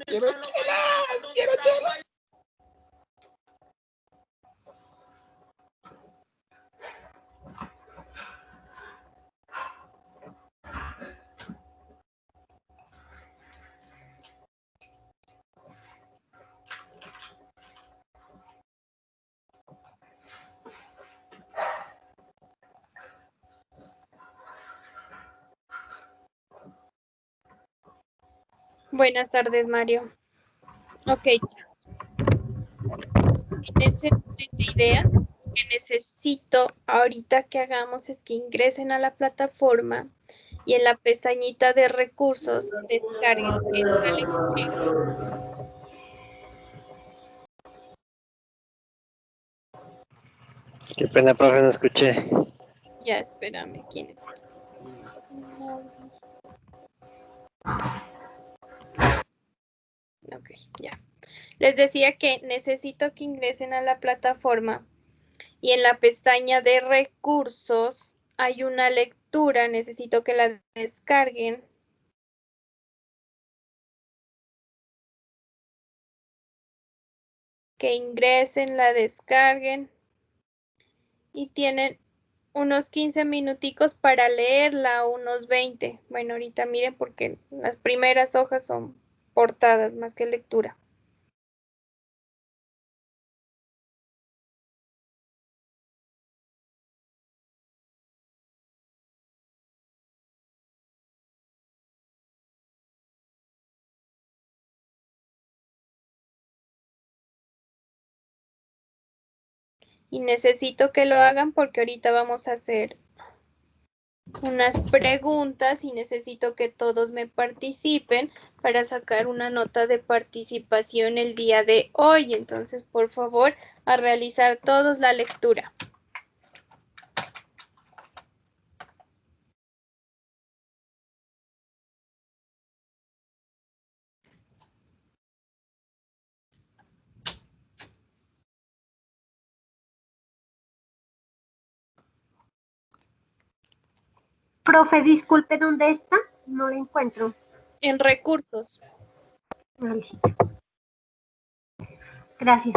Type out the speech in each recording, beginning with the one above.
Quiero chelas, quiero chelas. Buenas tardes, Mario. Ok, chicos. En ese orden de ideas, lo que necesito ahorita que hagamos es que ingresen a la plataforma y en la pestañita de recursos descarguen esta lectura. Qué pena, profe, no escuché. Ya, espérame, ¿quién es él? Ok, ya. Les decía que necesito que ingresen a la plataforma y en la pestaña de recursos hay una lectura, necesito que la descarguen. Que ingresen, la descarguen y tienen unos 15 minuticos para leerla, unos 20. Bueno, ahorita miren porque las primeras hojas son portadas más que lectura. Y necesito que lo hagan porque ahorita vamos a hacer unas preguntas y necesito que todos me participen para sacar una nota de participación el día de hoy. Entonces, por favor, a realizar todos la lectura. Profe, disculpe, ¿dónde está? No la encuentro. En recursos. Gracias.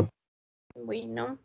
Bueno.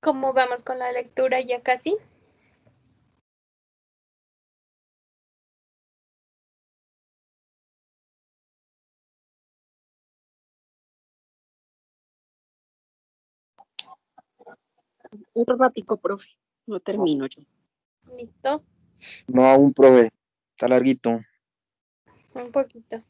¿Cómo vamos con la lectura? Ya casi. Otro ratico, profe. No termino yo. Listo. No, aún, profe. Está larguito. Un poquito.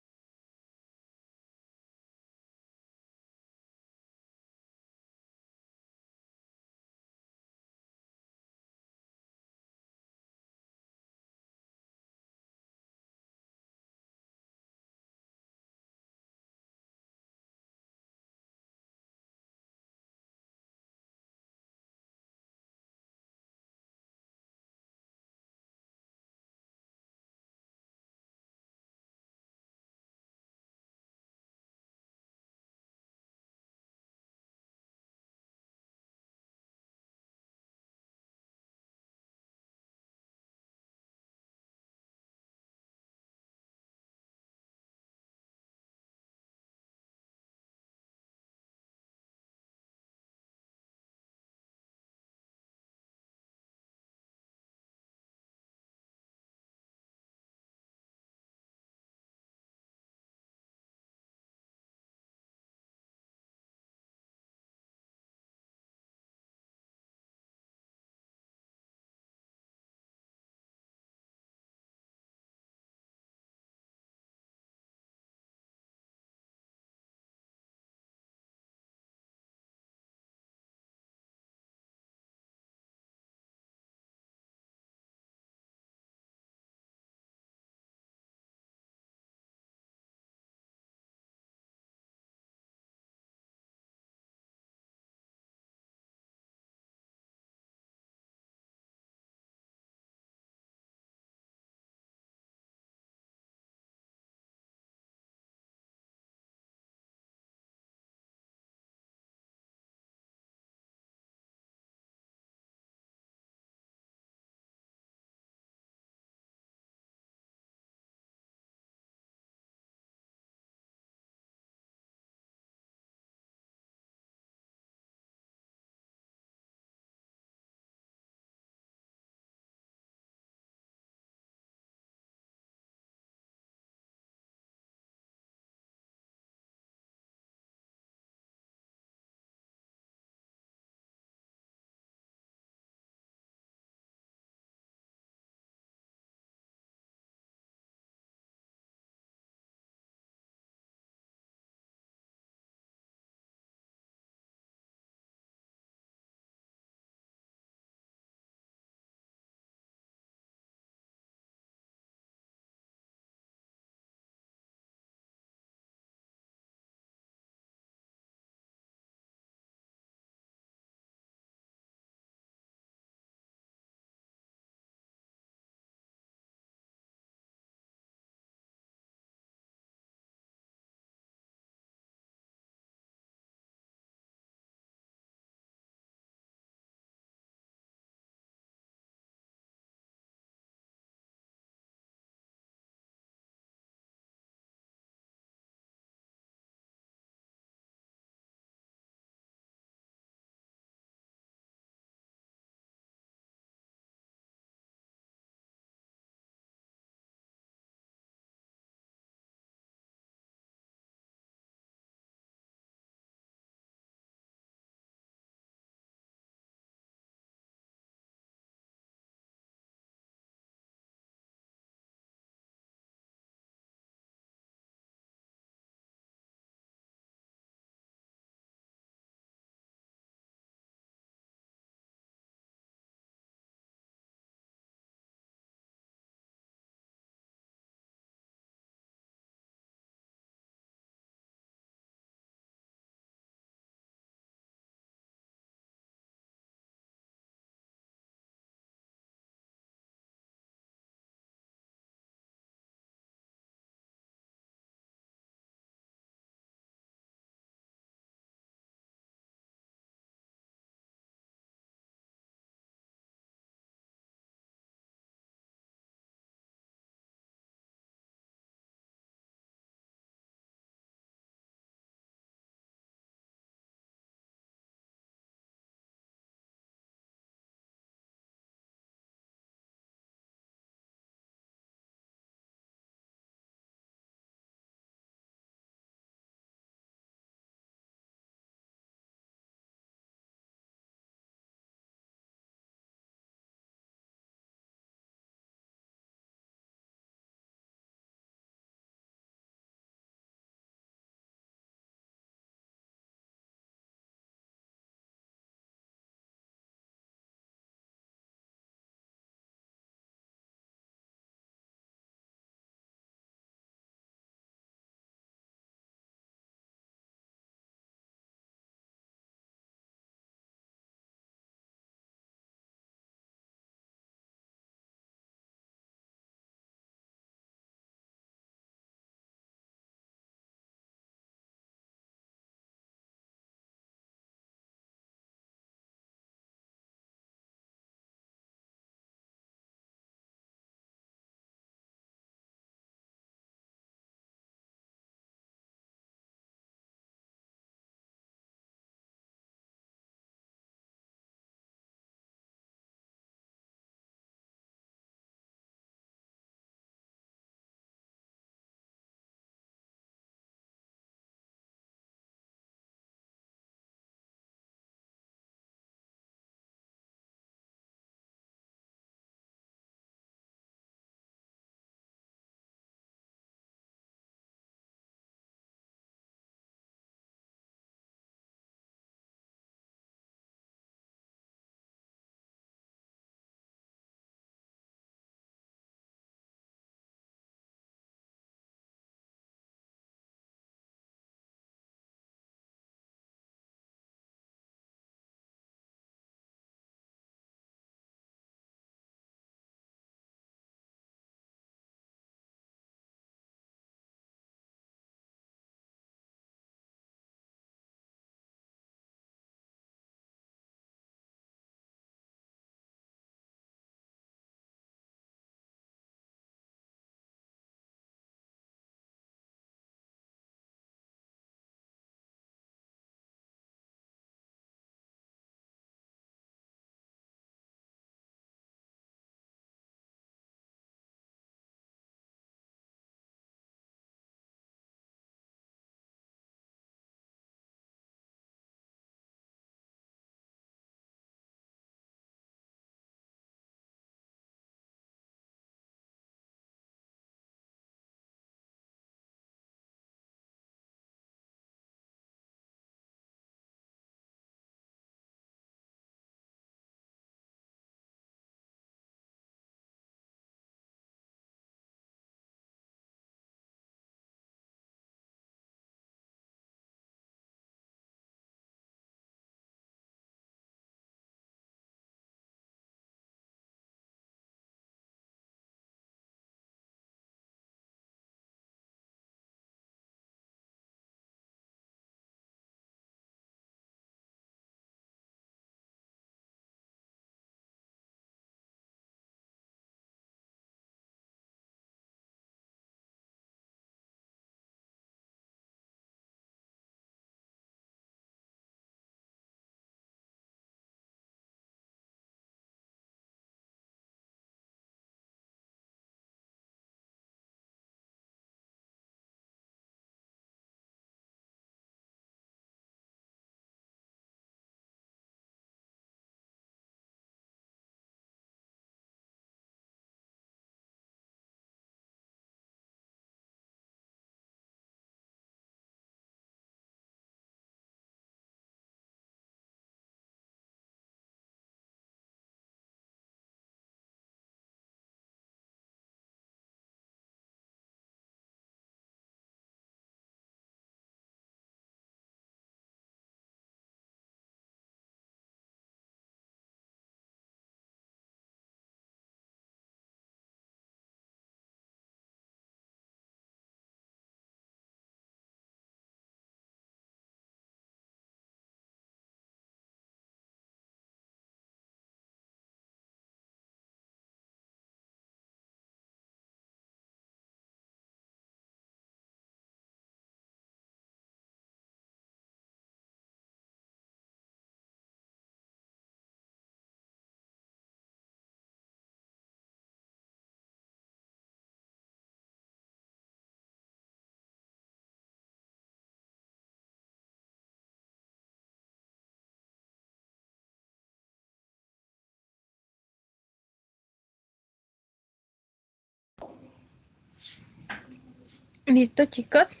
¿Listo, chicos?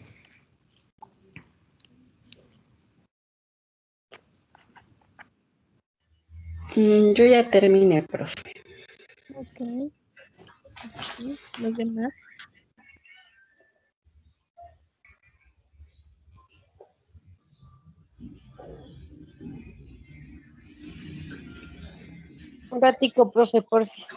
Yo ya terminé, profe. Ok. Los demás. Un ratico, profe, porfis.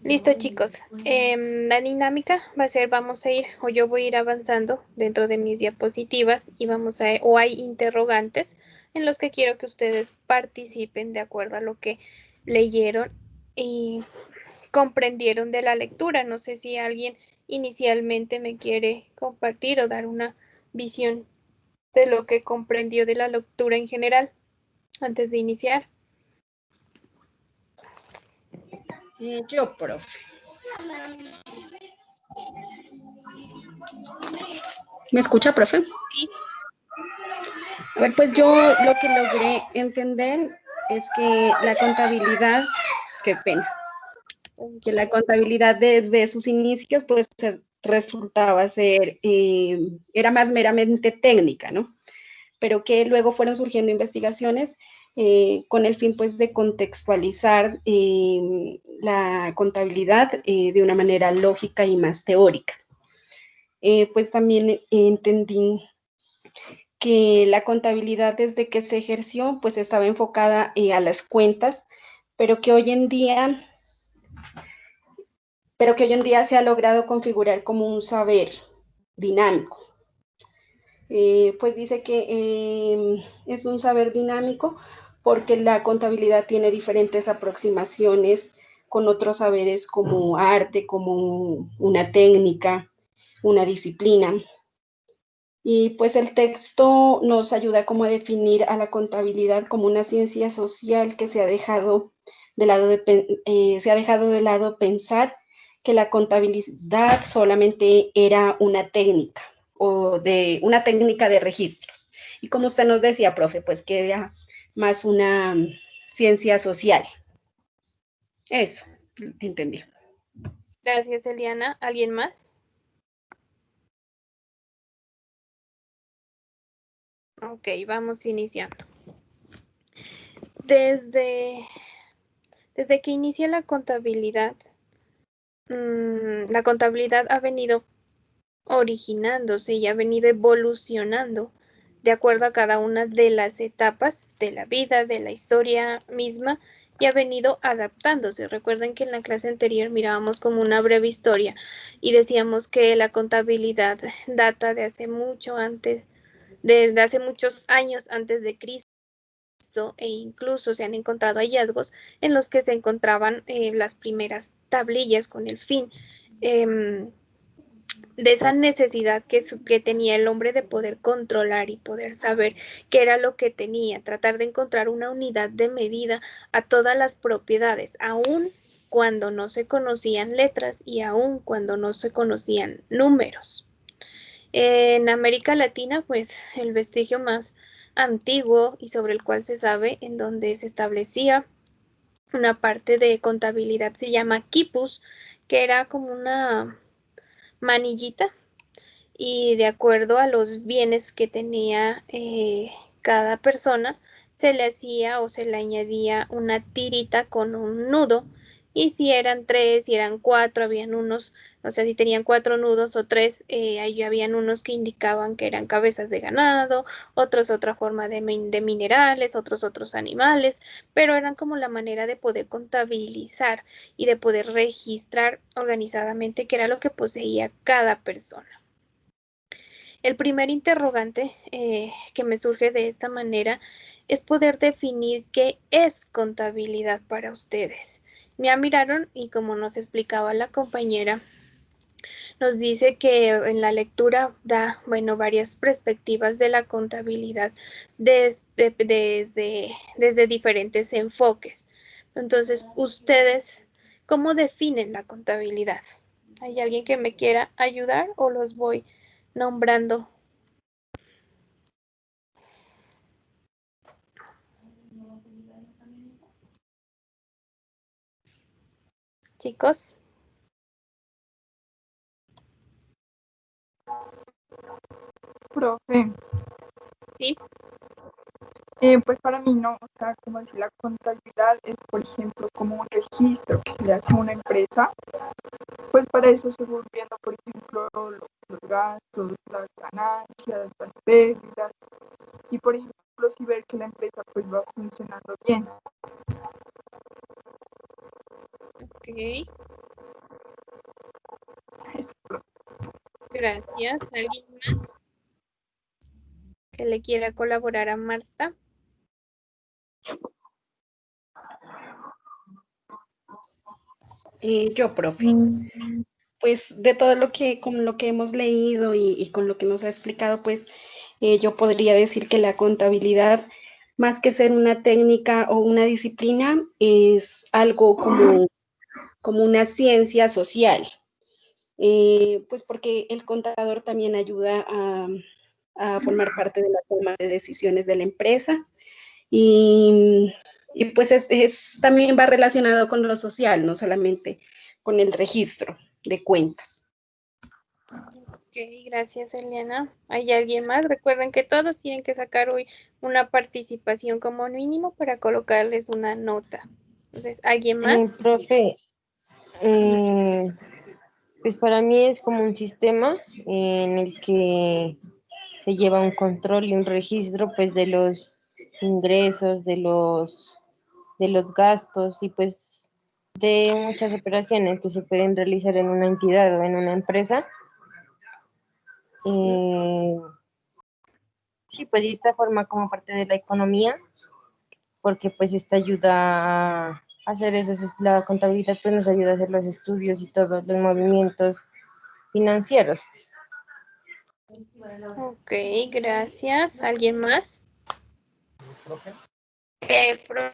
Listo, chicos. La dinámica va a ser, vamos a ir, o yo voy a ir avanzando dentro de mis diapositivas y vamos a, o hay interrogantes. en los que quiero que ustedes participen de acuerdo a lo que leyeron y comprendieron de la lectura. No sé si alguien inicialmente me quiere compartir o dar una visión de lo que comprendió de la lectura en general antes de iniciar. Yo, profe. ¿Me escucha, profe? Sí. A ver, pues yo lo que logré entender es que la contabilidad, qué pena, que la contabilidad desde sus inicios pues resultaba ser, era más meramente técnica, ¿no? Pero que luego fueron surgiendo investigaciones con el fin pues de contextualizar la contabilidad de una manera lógica y más teórica. Pues también entendí que la contabilidad desde que se ejerció pues estaba enfocada a las cuentas, pero que hoy en día se ha logrado configurar como un saber dinámico. Pues dice que es un saber dinámico porque la contabilidad tiene diferentes aproximaciones con otros saberes como arte, como una técnica, una disciplina. Y pues el texto nos ayuda como a definir a la contabilidad como una ciencia social que se ha dejado de lado pensar que la contabilidad solamente era una técnica o de una técnica de registros. Y como usted nos decía, profe, pues que era más una ciencia social. Eso, entendí. Gracias, Eliana. ¿Alguien más? Ok, vamos iniciando. Desde que inicia la contabilidad ha venido originándose y ha venido evolucionando de acuerdo a cada una de las etapas de la vida, de la historia misma, y ha venido adaptándose. Recuerden que en la clase anterior mirábamos como una breve historia y decíamos que la contabilidad data de hace mucho antes, desde hace muchos años antes de Cristo, e incluso se han encontrado hallazgos en los que se encontraban las primeras tablillas con el fin de esa necesidad que tenía el hombre de poder controlar y poder saber qué era lo que tenía, tratar de encontrar una unidad de medida a todas las propiedades, aun cuando no se conocían letras y aun cuando no se conocían números. En América Latina, pues el vestigio más antiguo y sobre el cual se sabe en donde se establecía una parte de contabilidad se llama quipus, que era como una manillita y de acuerdo a los bienes que tenía cada persona, se le hacía o se le añadía una tirita con un nudo. Y si eran 3, si eran 4, habían unos, o sea, si tenían 4 nudos o 3, ahí habían unos que indicaban que eran cabezas de ganado, otros otra forma de minerales, otros animales, pero eran como la manera de poder contabilizar y de poder registrar organizadamente qué era lo que poseía cada persona. El primer interrogante que me surge de esta manera es poder definir qué es contabilidad para ustedes. Me miraron y como nos explicaba la compañera, nos dice que en la lectura da, bueno, varias perspectivas de la contabilidad desde diferentes enfoques. Entonces, ustedes, ¿cómo definen la contabilidad? ¿Hay alguien que me quiera ayudar o los voy nombrando? Chicos, Profe, sí, pues para mí no, o sea, como decir, la contabilidad es, por ejemplo, como un registro que se le hace a una empresa, pues para eso se van viendo, por ejemplo, los gastos, las ganancias, las pérdidas, y por ejemplo, si ver que la empresa pues va funcionando bien. ok, Eso, profe. gracias. ¿Alguien más que le quiera colaborar a Marta? Yo, profe. Pues de todo lo que, con lo que hemos leído y con lo que nos ha explicado, pues yo podría decir que la contabilidad, más que ser una técnica o una disciplina, es algo como una ciencia social. Pues porque el contador también ayuda a formar parte de la toma de decisiones de la empresa y pues también va relacionado con lo social, no solamente con el registro de cuentas. Ok, gracias, Eliana. ¿Hay alguien más? Recuerden que todos tienen que sacar hoy una participación como mínimo para colocarles una nota. Entonces, ¿alguien más? Profe, eh, pues para mí es como un sistema en el que se lleva un control y un registro pues de los ingresos, de los gastos y pues de muchas operaciones que se pueden realizar en una entidad o en una empresa. Sí. Sí, pues y esta forma como parte de la economía, porque pues esta ayuda a hacer eso, la contabilidad pues nos ayuda a hacer los estudios y todos los movimientos financieros, pues. Ok, gracias. ¿Alguien más? Pro-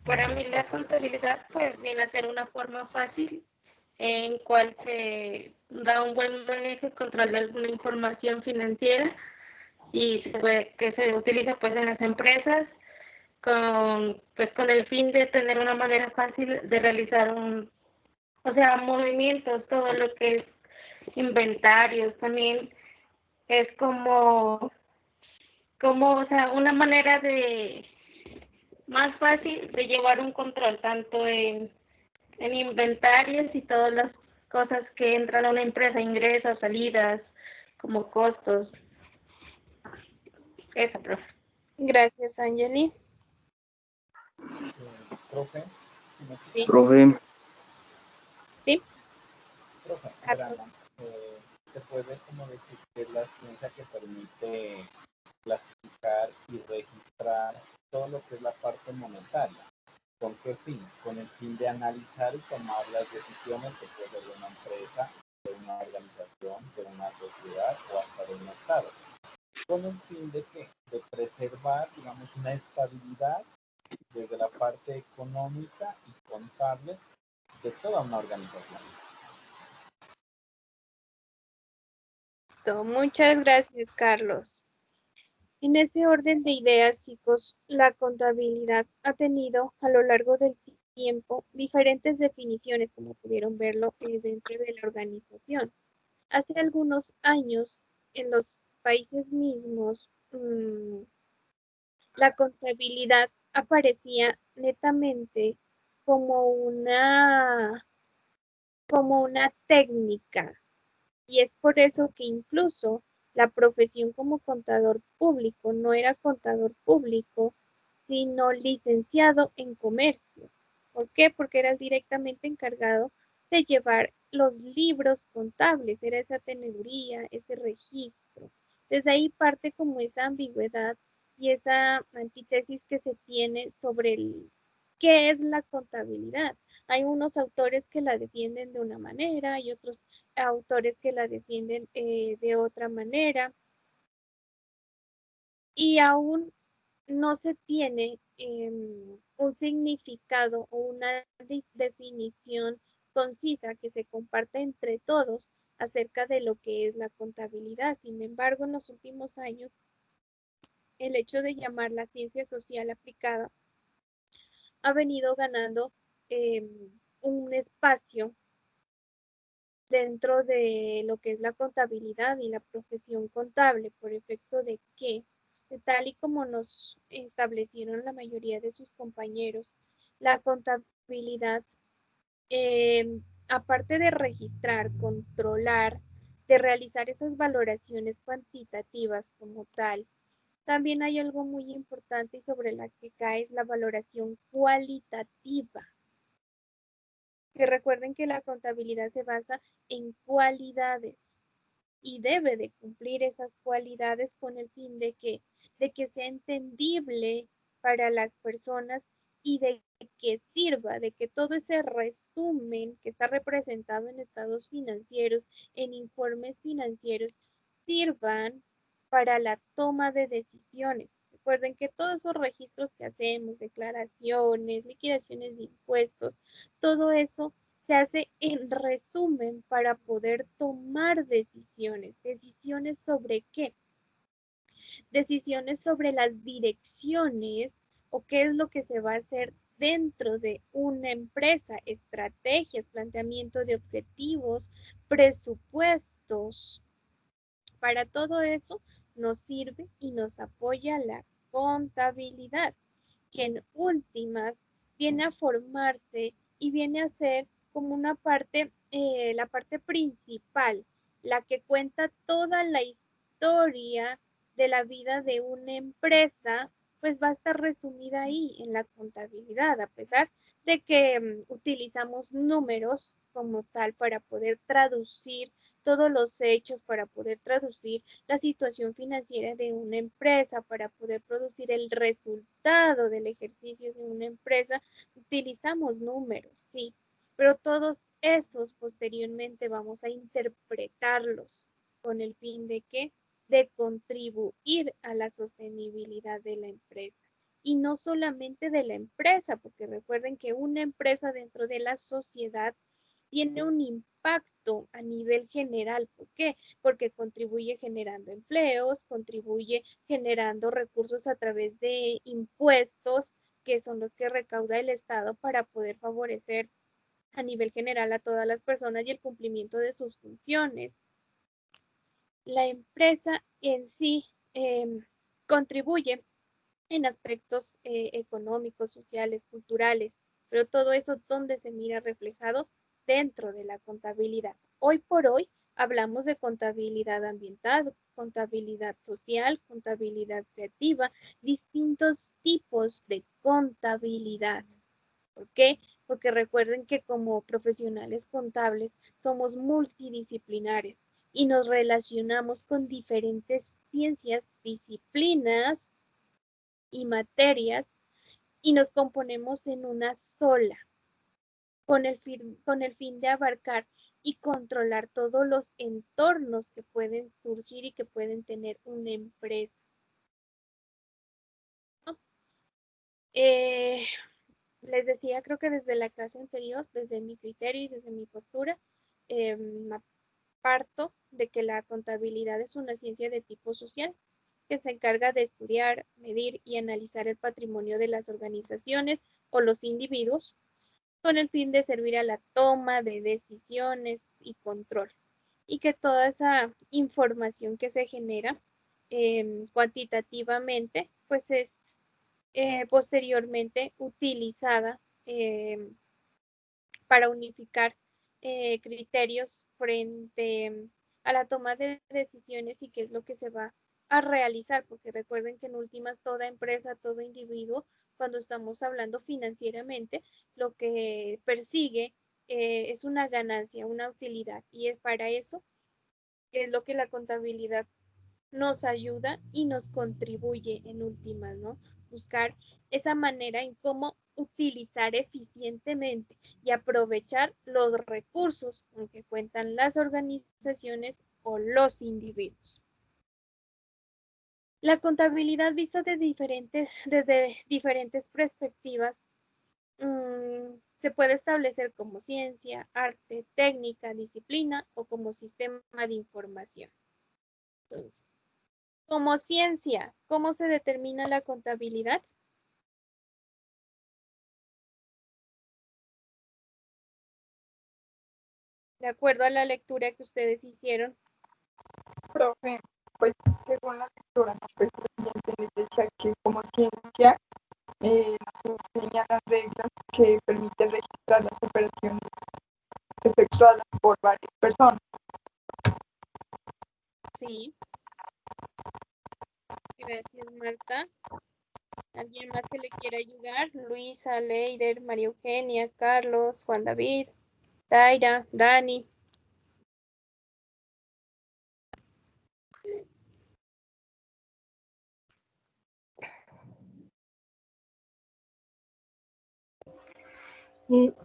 para mí la contabilidad pues viene a ser una forma fácil en cual se da un buen manejo y control de alguna información financiera y que se utiliza pues en las empresas con el fin de tener una manera fácil de realizar o sea, movimientos, todo lo que es inventarios, también es o sea, una manera de más fácil de llevar un control tanto en inventarios y todas las cosas que entran a una empresa, ingresos, salidas, como costos. Eso, profe. Gracias, Angeli. Profe, Sí, Profe, sí, profe, verán, Carlos. se puede como decir que es la ciencia que permite clasificar y registrar todo lo que es la parte monetaria. ¿Con qué fin? Con el fin de analizar y tomar las decisiones que puede ser de una empresa, de una organización, de una sociedad o hasta de un estado. Con el fin de que de preservar, digamos, una estabilidad desde la parte económica y contable de toda una organización. Listo. Muchas gracias, Carlos. En ese orden de ideas, chicos, la contabilidad ha tenido a lo largo del tiempo diferentes definiciones, como pudieron verlo, dentro de la organización. Hace algunos años, en los países mismos, la contabilidad aparecía netamente como como una técnica. Y es por eso que incluso la profesión como contador público no era contador público, sino licenciado en comercio. ¿Por qué? Porque era directamente encargado de llevar los libros contables, era esa teneduría, ese registro. Desde ahí parte como esa ambigüedad y esa antítesis que se tiene sobre qué es la contabilidad. Hay unos autores que la defienden de una manera y otros autores que la defienden de otra manera y aún no se tiene un significado o una definición concisa que se comparte entre todos acerca de lo que es la contabilidad. Sin embargo, en los últimos años, el hecho de llamar la ciencia social aplicada ha venido ganando un espacio dentro de lo que es la contabilidad y la profesión contable, por efecto de que, tal y como nos establecieron la mayoría de sus compañeros, la contabilidad, aparte de registrar, controlar, de realizar esas valoraciones cuantitativas como tal, también hay algo muy importante y sobre la que cae es la valoración cualitativa, que recuerden que la contabilidad se basa en cualidades y debe de cumplir esas cualidades con el fin de que sea entendible para las personas y de que sirva, de que todo ese resumen que está representado en estados financieros, en informes financieros, sirvan para la toma de decisiones. Recuerden que todos esos registros que hacemos, declaraciones, liquidaciones de impuestos, todo eso se hace en resumen para poder tomar decisiones. ¿Decisiones sobre qué? Decisiones sobre las direcciones o qué es lo que se va a hacer dentro de una empresa, estrategias, planteamiento de objetivos, presupuestos. Para todo eso nos sirve y nos apoya la contabilidad, que en últimas viene a formarse y viene a ser como una parte, la parte principal, la que cuenta toda la historia de la vida de una empresa, pues va a estar resumida ahí en la contabilidad, a pesar de que utilizamos números como tal para poder traducir todos los hechos, para poder traducir la situación financiera de una empresa, para poder producir el resultado del ejercicio de una empresa, utilizamos números, sí, pero todos esos posteriormente vamos a interpretarlos con el fin de que de contribuir a la sostenibilidad de la empresa. Y no solamente de la empresa, porque recuerden que una empresa dentro de la sociedad tiene un impacto a nivel general. ¿Por qué? Porque contribuye generando empleos, contribuye generando recursos a través de impuestos, que son los que recauda el Estado para poder favorecer a nivel general a todas las personas y el cumplimiento de sus funciones. La empresa en sí contribuye en aspectos económicos, sociales, culturales, pero todo eso donde se mira reflejado dentro de la contabilidad. Hoy por hoy hablamos de contabilidad ambiental, contabilidad social, contabilidad creativa, distintos tipos de contabilidad. ¿Por qué? Porque recuerden que como profesionales contables somos multidisciplinares y nos relacionamos con diferentes ciencias, disciplinas y materias y nos componemos en una sola, con el fin de abarcar y controlar todos los entornos que pueden surgir y que pueden tener una empresa. ¿No? Les decía, creo que desde la clase anterior, desde mi criterio y desde mi postura, parto de que la contabilidad es una ciencia de tipo social que se encarga de estudiar, medir y analizar el patrimonio de las organizaciones o los individuos con el fin de servir a la toma de decisiones y control. Y que toda esa información que se genera cuantitativamente, pues es posteriormente utilizada para unificar criterios frente a la toma de decisiones y qué es lo que se va a realizar, porque recuerden que en últimas toda empresa, todo individuo, cuando estamos hablando financieramente, lo que persigue es una ganancia, una utilidad, y es para eso es lo que la contabilidad nos ayuda y nos contribuye en últimas, ¿no? Buscar esa manera en cómo utilizar eficientemente y aprovechar los recursos con que cuentan las organizaciones o los individuos. La contabilidad vista desde diferentes perspectivas se puede establecer como ciencia, arte, técnica, disciplina o como sistema de información. Entonces, como ciencia, ¿cómo se determina la contabilidad? De acuerdo a la lectura que ustedes hicieron. Profe, pues según la lectura, ¿no? Pues presidente les decía que como ciencia nos enseña las reglas que permiten registrar las operaciones efectuadas por varias personas. Sí. Gracias, Marta. ¿Alguien más que le quiera ayudar? Luisa, Leider, María Eugenia, Carlos, Juan David, Taira, Dani.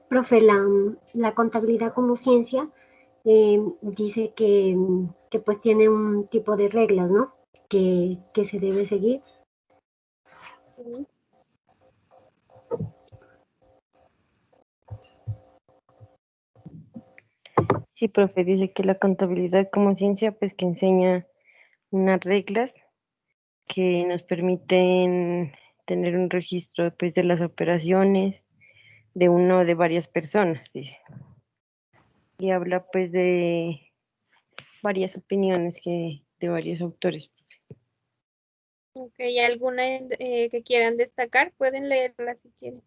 Profe, la contabilidad como ciencia dice que pues tiene un tipo de reglas, ¿no? Que se debe seguir. Sí, profe, dice que la contabilidad como ciencia, pues que enseña unas reglas que nos permiten tener un registro pues, de las operaciones de uno o de varias personas, dice. Y habla pues de varias opiniones de varios autores. Ok, ¿alguna que quieran destacar? Pueden leerla si quieren.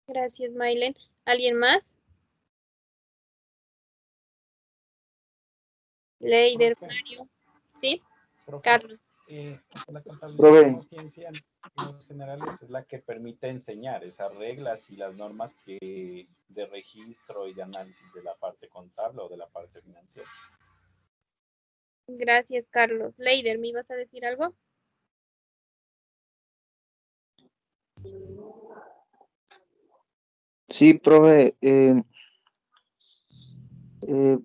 Gracias, Mailen. ¿Alguien más? Leider, Profe, Mario. ¿Sí? profe, Carlos. la contabilidad Profe, como ciencia en los generales es la que permite enseñar esas reglas y las normas de registro y de análisis de la parte contable o de la parte financiera. Gracias, Carlos. Leider, ¿me ibas a decir algo? sí, profe,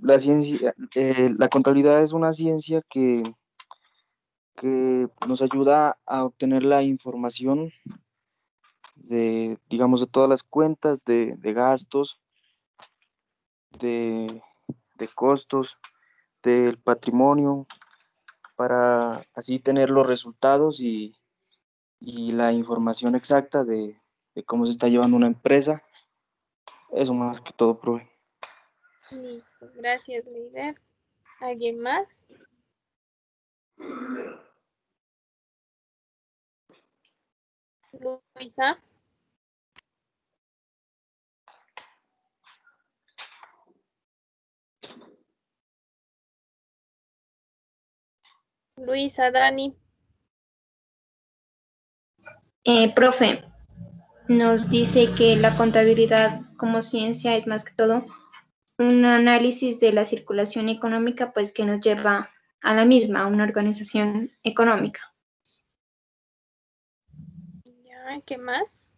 la ciencia, la contabilidad es una ciencia que nos ayuda a obtener la información de, digamos, de todas las cuentas, de gastos, de, de costos, del patrimonio, para así tener los resultados y la información exacta de cómo se está llevando una empresa. Eso más que todo, profe. Listo. Gracias, Leider. ¿Alguien más? Luisa. Luisa, Dani. Profe, nos dice que la contabilidad como ciencia es más que todo un análisis de la circulación económica, pues que nos lleva a la misma, a una organización económica. Ya, ¿qué más?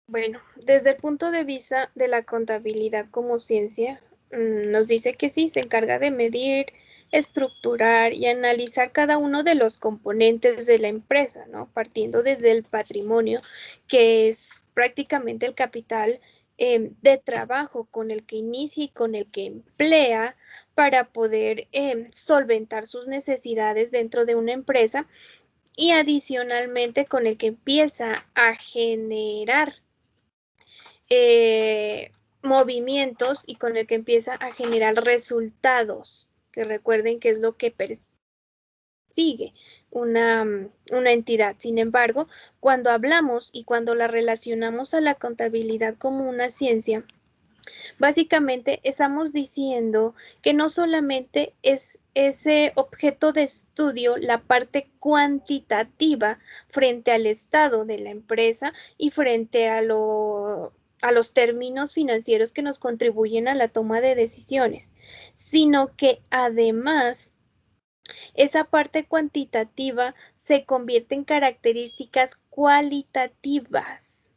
Bueno, desde el punto de vista de la contabilidad como ciencia, nos dice que sí, se encarga de medir, estructurar y analizar cada uno de los componentes de la empresa, ¿no? Partiendo desde el patrimonio, que es prácticamente el capital de trabajo con el que inicia y con el que emplea para poder solventar sus necesidades dentro de una empresa y adicionalmente con el que empieza a generar movimientos y con el que empieza a generar resultados, que recuerden que es lo que persigue una entidad. Sin embargo, cuando hablamos y cuando la relacionamos a la contabilidad como una ciencia, básicamente estamos diciendo que no solamente es ese objeto de estudio la parte cuantitativa frente al estado de la empresa y frente a los términos financieros que nos contribuyen a la toma de decisiones, sino que además esa parte cuantitativa se convierte en características cualitativas,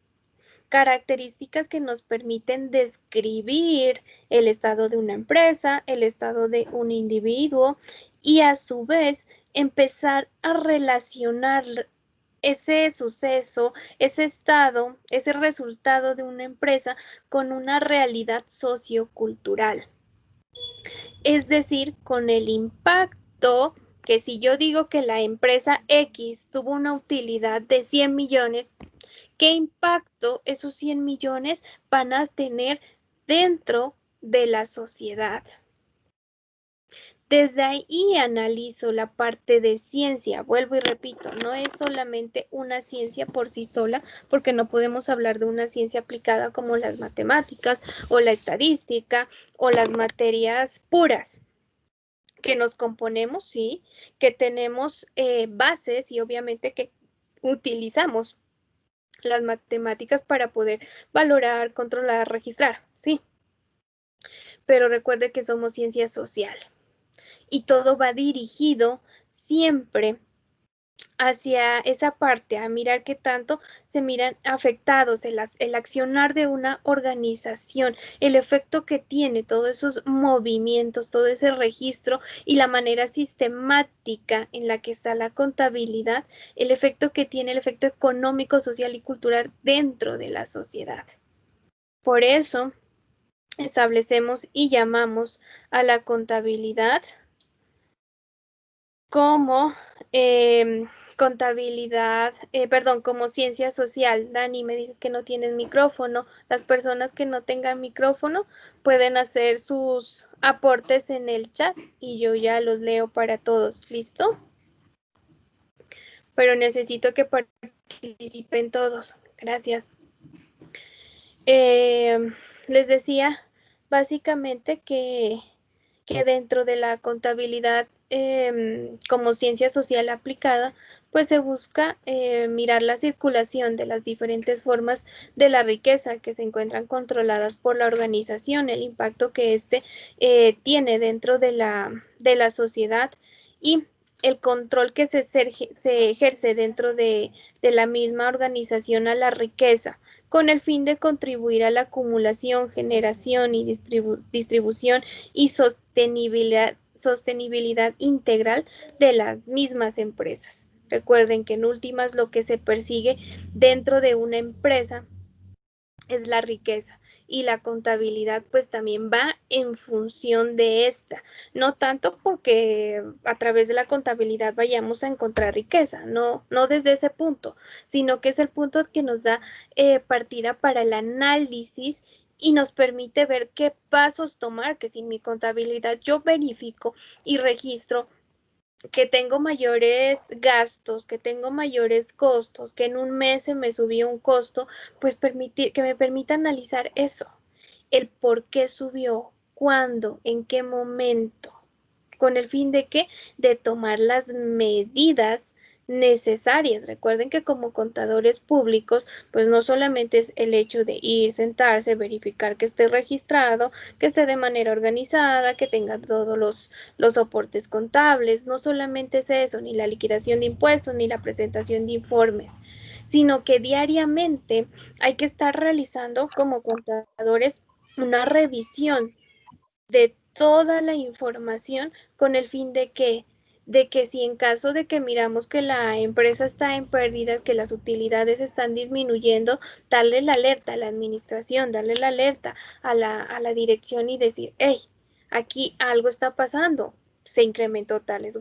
características que nos permiten describir el estado de una empresa, el estado de un individuo y a su vez empezar a relacionar ese suceso, ese estado, ese resultado de una empresa con una realidad sociocultural. Es decir, con el impacto que si yo digo que la empresa X tuvo una utilidad de 100 millones, ¿qué impacto esos 100 millones van a tener dentro de la sociedad? Desde ahí analizo la parte de ciencia. Vuelvo y repito, no es solamente una ciencia por sí sola, porque no podemos hablar de una ciencia aplicada como las matemáticas o la estadística o las materias puras que nos componemos, sí, que tenemos bases y obviamente que utilizamos las matemáticas para poder valorar, controlar, registrar, sí. Pero recuerde que somos ciencia social y todo va dirigido siempre hacia esa parte, a mirar qué tanto se miran afectados el accionar de una organización, el efecto que tiene todos esos movimientos, todo ese registro y la manera sistemática en la que está la contabilidad, el efecto que tiene, el efecto económico, social y cultural dentro de la sociedad. Por eso establecemos y llamamos a la contabilidad como como ciencia social. Dani, me dices que no tienes micrófono. Las personas que no tengan micrófono pueden hacer sus aportes en el chat y yo ya los leo para todos. ¿Listo? Pero necesito que participen todos. Gracias. Les decía básicamente que dentro de la contabilidad como ciencia social aplicada, pues se busca mirar la circulación de las diferentes formas de la riqueza que se encuentran controladas por la organización, el impacto que éste tiene dentro de la sociedad y el control que se ejerce dentro de la misma organización a la riqueza, con el fin de contribuir a la acumulación, generación y distribución y sostenibilidad integral de las mismas empresas. Recuerden que en últimas lo que se persigue dentro de una empresa es la riqueza y la contabilidad pues también va en función de esta, no tanto porque a través de la contabilidad vayamos a encontrar riqueza, no desde ese punto, sino que es el punto que nos da partida para el análisis y nos permite ver qué pasos tomar, que sin mi contabilidad yo verifico y registro que tengo mayores gastos, que tengo mayores costos, que en un mes se me subió un costo, pues que me permita analizar eso, el por qué subió, cuándo, en qué momento, con el fin de qué, de tomar las medidas necesarias. Recuerden que como contadores públicos, pues no solamente es el hecho de ir, sentarse, verificar que esté registrado, que esté de manera organizada, que tenga todos los soportes contables, no solamente es eso, ni la liquidación de impuestos, ni la presentación de informes, sino que diariamente hay que estar realizando como contadores una revisión de toda la información con el fin de que si en caso de que miramos que la empresa está en pérdidas, que las utilidades están disminuyendo, darle la alerta a la administración, darle la alerta a la dirección y decir, hey, aquí algo está pasando. Se incrementó tales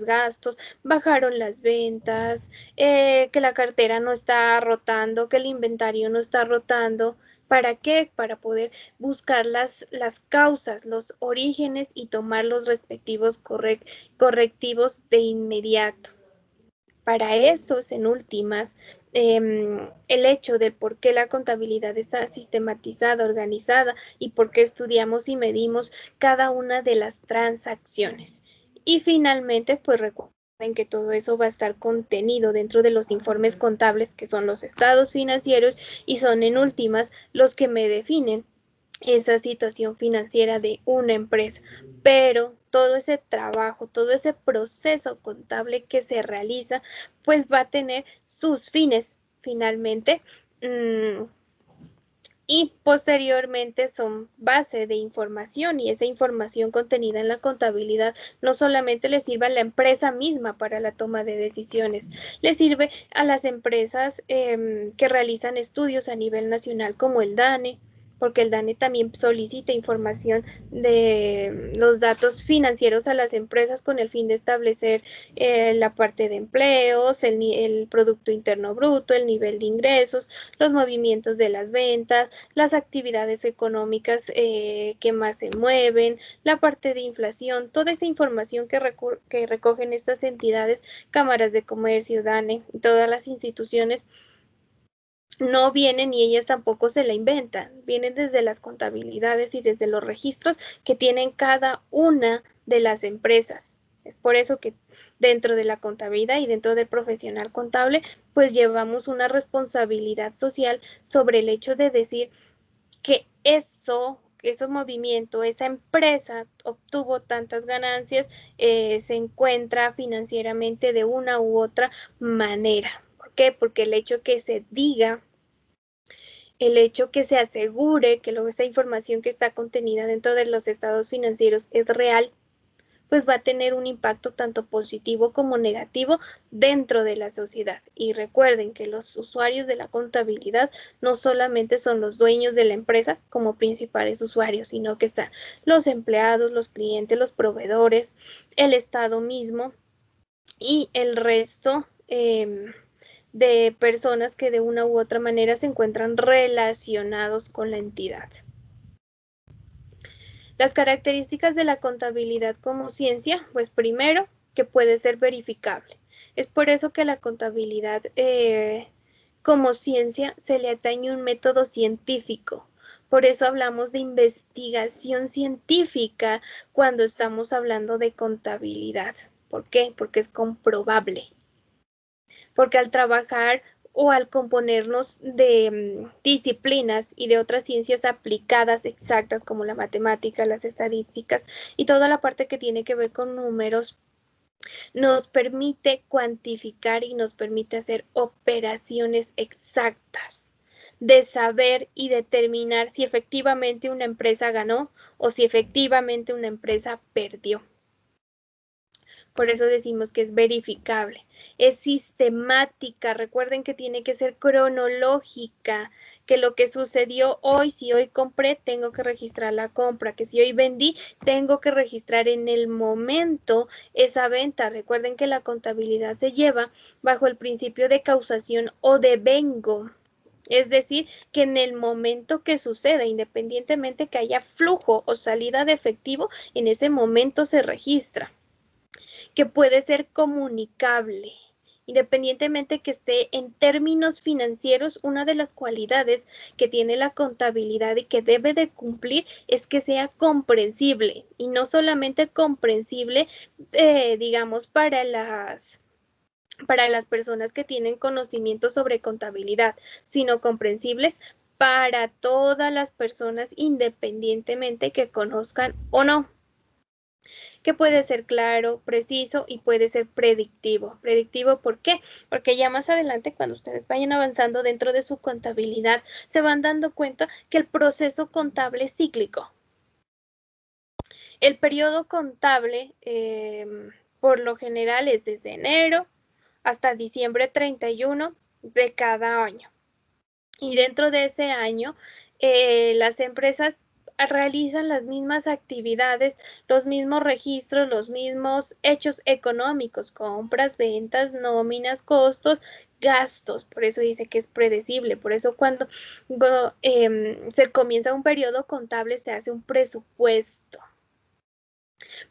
gastos, bajaron las ventas, que la cartera no está rotando, que el inventario no está rotando. ¿Para qué? Para poder buscar las causas, los orígenes y tomar los respectivos correctivos de inmediato. Para eso es en últimas el hecho de por qué la contabilidad está sistematizada, organizada y por qué estudiamos y medimos cada una de las transacciones. Y finalmente, pues recuerden que todo eso va a estar contenido dentro de los informes contables, que son los estados financieros y son en últimas los que me definen esa situación financiera de una empresa, pero todo ese trabajo, todo ese proceso contable que se realiza, pues va a tener sus fines finalmente y posteriormente son base de información y esa información contenida en la contabilidad no solamente le sirve a la empresa misma para la toma de decisiones, le sirve a las empresas que realizan estudios a nivel nacional como el DANE, porque el DANE también solicita información de los datos financieros a las empresas con el fin de establecer la parte de empleos, el Producto Interno Bruto, el nivel de ingresos, los movimientos de las ventas, las actividades económicas que más se mueven, la parte de inflación, toda esa información que recogen estas entidades, cámaras de comercio, DANE, todas las instituciones, no vienen y ellas tampoco se la inventan, vienen desde las contabilidades y desde los registros que tienen cada una de las empresas. Es por eso que dentro de la contabilidad y dentro del profesional contable, pues llevamos una responsabilidad social sobre el hecho de decir que eso ese movimiento, esa empresa obtuvo tantas ganancias, se encuentra financieramente de una u otra manera. ¿Por qué? Porque el hecho que se diga, el hecho que se asegure que luego esa información que está contenida dentro de los estados financieros es real, pues va a tener un impacto tanto positivo como negativo dentro de la sociedad. Y recuerden que los usuarios de la contabilidad no solamente son los dueños de la empresa como principales usuarios, sino que están los empleados, los clientes, los proveedores, el Estado mismo y el resto de personas que de una u otra manera se encuentran relacionados con la entidad. Las características de la contabilidad como ciencia, pues primero, que puede ser verificable. Es por eso que a la contabilidad como ciencia se le atañe un método científico. Por eso hablamos de investigación científica cuando estamos hablando de contabilidad. ¿Por qué? Porque es comprobable. Porque al trabajar o al componernos de disciplinas y de otras ciencias aplicadas exactas como la matemática, las estadísticas y toda la parte que tiene que ver con números, nos permite cuantificar y nos permite hacer operaciones exactas de saber y determinar si efectivamente una empresa ganó o si efectivamente una empresa perdió. Por eso decimos que es verificable, es sistemática, recuerden que tiene que ser cronológica, que lo que sucedió hoy, si hoy compré, tengo que registrar la compra, que si hoy vendí, tengo que registrar en el momento esa venta. Recuerden que la contabilidad se lleva bajo el principio de causación o devengo. Es decir, que en el momento que suceda, independientemente que haya flujo o salida de efectivo, en ese momento se registra. Que puede ser comunicable. Independientemente que esté en términos financieros, una de las cualidades que tiene la contabilidad y que debe de cumplir es que sea comprensible y no solamente comprensible, digamos, para las personas que tienen conocimiento sobre contabilidad, sino comprensibles para todas las personas independientemente que conozcan o no. Que puede ser claro, preciso y puede ser predictivo. ¿Predictivo por qué? Porque ya más adelante, cuando ustedes vayan avanzando dentro de su contabilidad, se van dando cuenta que el proceso contable es cíclico. El periodo contable, por lo general, es desde enero hasta diciembre 31 de cada año. Y dentro de ese año, las empresas realizan las mismas actividades, los mismos registros, los mismos hechos económicos, compras, ventas, nóminas, costos, gastos. Por eso dice que es predecible. Por eso cuando se comienza un periodo contable se hace un presupuesto.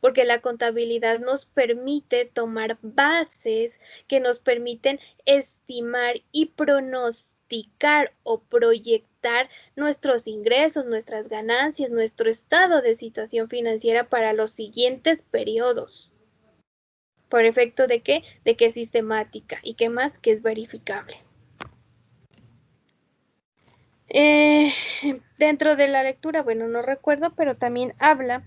Porque la contabilidad nos permite tomar bases que nos permiten estimar y pronosticar o proyectar nuestros ingresos, nuestras ganancias, nuestro estado de situación financiera para los siguientes periodos. ¿Por efecto de qué? De que es sistemática y qué más, que es verificable. Dentro de la lectura, bueno, no recuerdo, pero también habla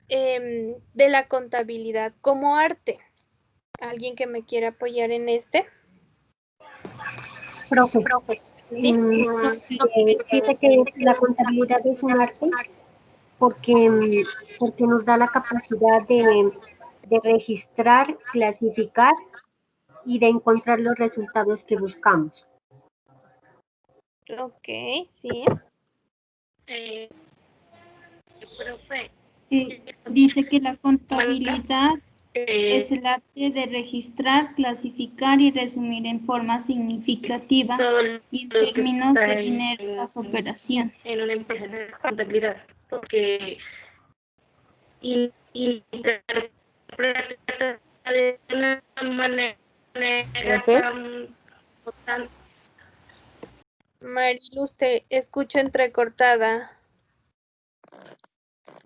de la contabilidad como arte. ¿Alguien que me quiera apoyar en este? Profe, ¿Sí? dice que la contabilidad es un arte porque nos da la capacidad de registrar, clasificar y de encontrar los resultados que buscamos. Ok, sí. Profe, Dice que la contabilidad es el arte de registrar, clasificar y resumir en forma significativa y en términos de dinero las operaciones. En una empresa de contabilidad, porque interpreta de una manera tan. Mariluz, te escucho entrecortada.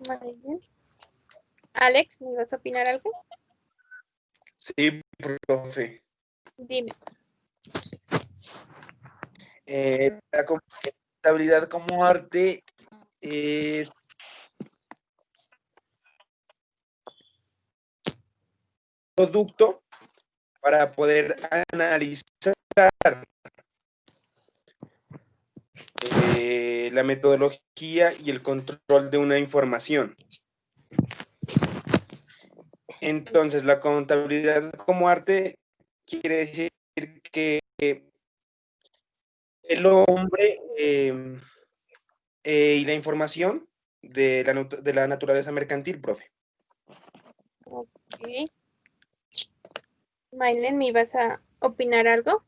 Mariluz. Alex, ¿me vas a opinar algo? Sí, profe. Dime. La contabilidad como arte es producto para poder analizar la metodología y el control de una información. Entonces, la contabilidad como arte quiere decir que el hombre y la información de la naturaleza mercantil, profe. Ok. Maylen, ¿me ibas a opinar algo?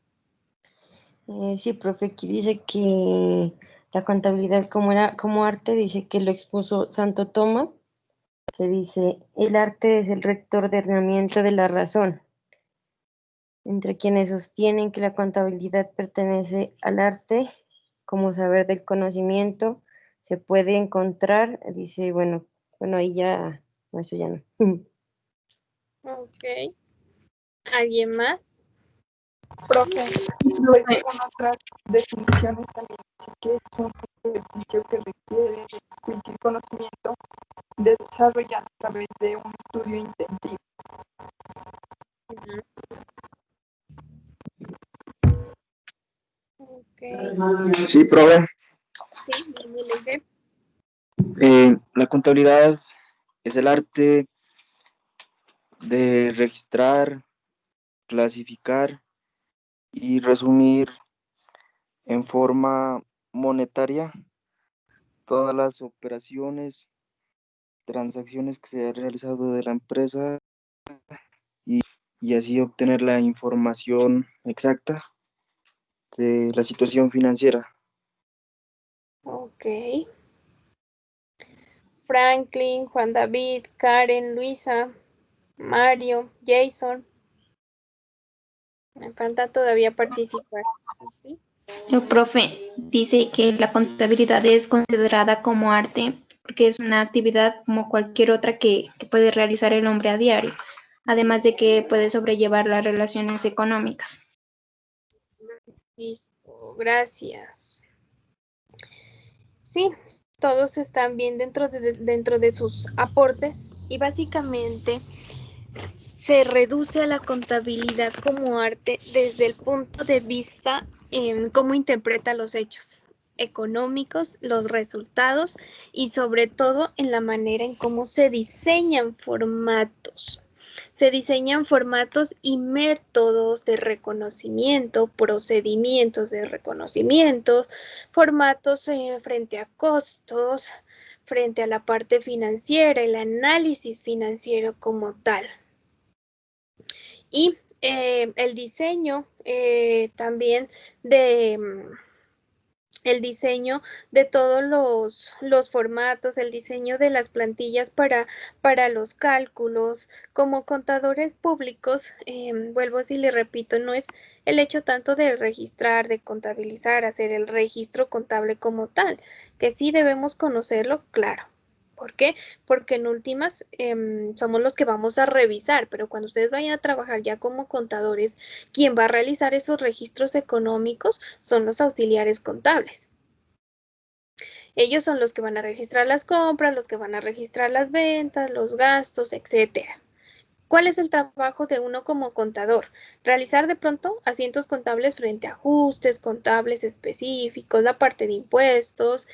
Sí, profe, aquí dice que la contabilidad como arte, dice que lo expuso Santo Tomás, que dice, el arte es el rector de ordenamiento de la razón, entre quienes sostienen que la contabilidad pertenece al arte como saber del conocimiento, se puede encontrar, dice, bueno, ahí ya, no, eso ya no. Ok. ¿Alguien más? Profe, pues con otras definiciones también dice que es un ejercicio que requiere de juicio y conocimiento desarrollado a través de un estudio intensivo. Ok. Sí, profe. Sí, dime, Leider. La contabilidad es el arte de registrar, clasificar y resumir en forma monetaria todas las operaciones, transacciones que se han realizado de la empresa y así obtener la información exacta de la situación financiera. Ok. Franklin, Juan David, Karen, Luisa, Mario, Jason. Me falta todavía participar. ¿Sí? El profe dice que la contabilidad es considerada como arte porque es una actividad como cualquier otra que puede realizar el hombre a diario, además de que puede sobrellevar las relaciones económicas. Listo, gracias. Sí, todos están bien dentro de sus aportes y básicamente se reduce a la contabilidad como arte desde el punto de vista en cómo interpreta los hechos económicos, los resultados y sobre todo en la manera en cómo se diseñan formatos. Se diseñan formatos y métodos de reconocimiento, procedimientos de reconocimientos, formatos frente a costos, frente a la parte financiera, el análisis financiero como tal. Y el diseño también de el diseño de todos los formatos, el diseño de las plantillas para los cálculos. Como contadores públicos, vuelvo y le repito, no es el hecho tanto de registrar, de contabilizar, hacer el registro contable como tal, que sí debemos conocerlo, claro. ¿Por qué? Porque en últimas somos los que vamos a revisar, pero cuando ustedes vayan a trabajar ya como contadores, quien va a realizar esos registros económicos son los auxiliares contables. Ellos son los que van a registrar las compras, los que van a registrar las ventas, los gastos, etcétera. ¿Cuál es el trabajo de uno como contador? Realizar de pronto asientos contables frente a ajustes contables específicos, la parte de impuestos,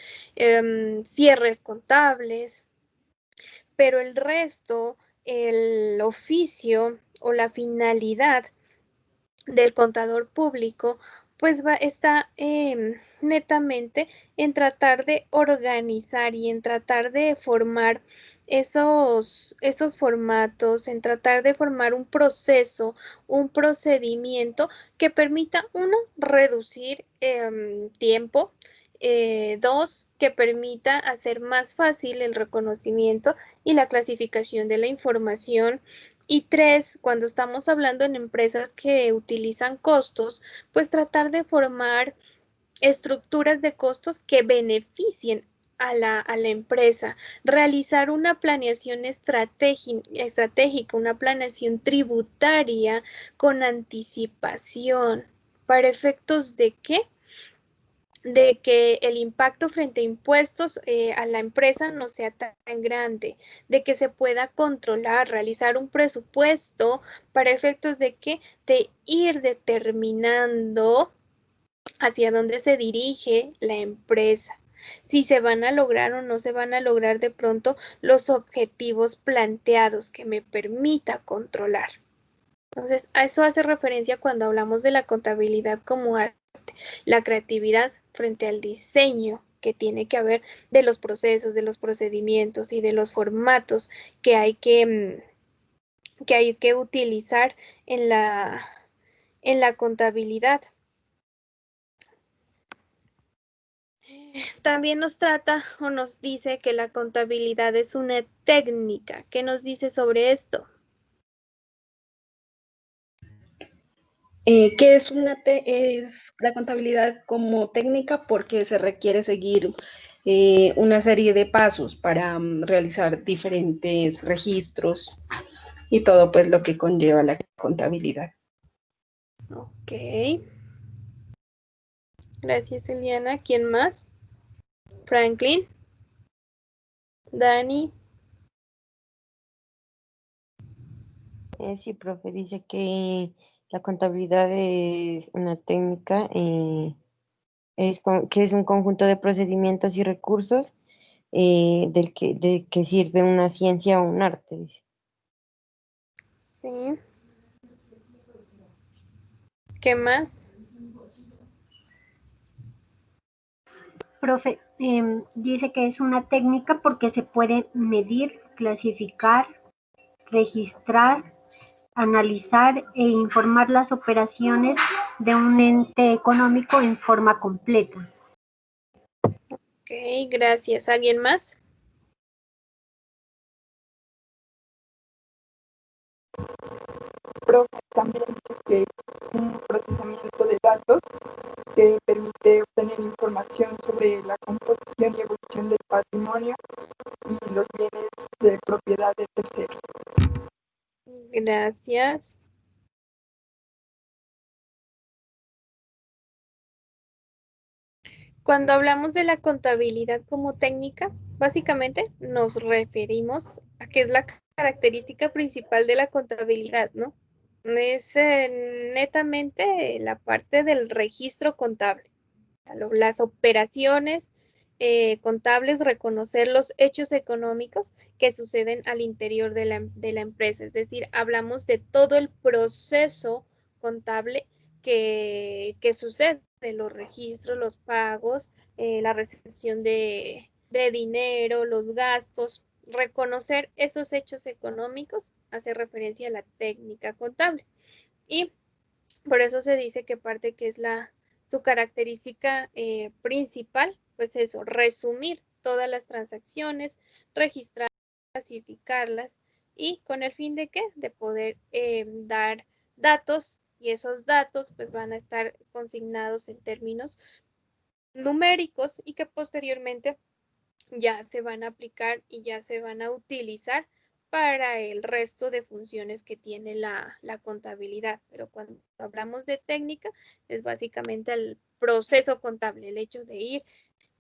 cierres contables, pero el resto, el oficio o la finalidad del contador público, pues está netamente en tratar de organizar y en tratar de formar esos formatos, en tratar de formar un proceso, un procedimiento que permita, uno, reducir tiempo, dos, que permita hacer más fácil el reconocimiento y la clasificación de la información. Y tres, cuando estamos hablando en empresas que utilizan costos, pues tratar de formar estructuras de costos que beneficien a la empresa, realizar una planeación estratégica, una planeación tributaria con anticipación. ¿Para efectos de qué? de que el impacto frente a impuestos a la empresa no sea tan grande, de que se pueda controlar, realizar un presupuesto para efectos de que de ir determinando hacia dónde se dirige la empresa, si se van a lograr o no se van a lograr de pronto los objetivos planteados que me permita controlar. Entonces, a eso hace referencia cuando hablamos de la contabilidad como arte, la creatividad frente al diseño que tiene que haber de los procesos, de los procedimientos y de los formatos que hay que utilizar en la contabilidad. También nos trata o nos dice que la contabilidad es una técnica. ¿Qué nos dice sobre esto? ¿Qué es es la contabilidad como técnica? Porque se requiere seguir una serie de pasos para realizar diferentes registros y todo pues lo que conlleva la contabilidad. Ok. Gracias, Eliana. ¿Quién más? Franklin. Dani. Sí, profe, dice que la contabilidad es una técnica, que es un conjunto de procedimientos y recursos de que sirve una ciencia o un arte, dice. Sí. ¿Qué más? Profe, dice que es una técnica porque se puede medir, clasificar, registrar, analizar e informar las operaciones de un ente económico en forma completa. Ok, gracias. ¿Alguien más? Profe, también dice que es un procesamiento de datos que permite obtener información sobre la composición y evolución del patrimonio y los bienes de propiedad de terceros. Gracias. Cuando hablamos de la contabilidad como técnica, básicamente nos referimos a qué es la característica principal de la contabilidad, ¿no? Es netamente la parte del registro contable, las operaciones contables, reconocer los hechos económicos que suceden al interior de la empresa. Es decir, hablamos de todo el proceso contable que sucede, los registros, los pagos, la recepción de dinero, los gastos. Reconocer esos hechos económicos hace referencia a la técnica contable. Y por eso se dice que parte que es su característica principal, pues eso, resumir todas las transacciones, registrarlas, clasificarlas y con el fin de qué, de poder dar datos y esos datos pues van a estar consignados en términos numéricos y que posteriormente ya se van a aplicar y ya se van a utilizar para el resto de funciones que tiene la contabilidad. Pero cuando hablamos de técnica, es básicamente el proceso contable, el hecho de ir,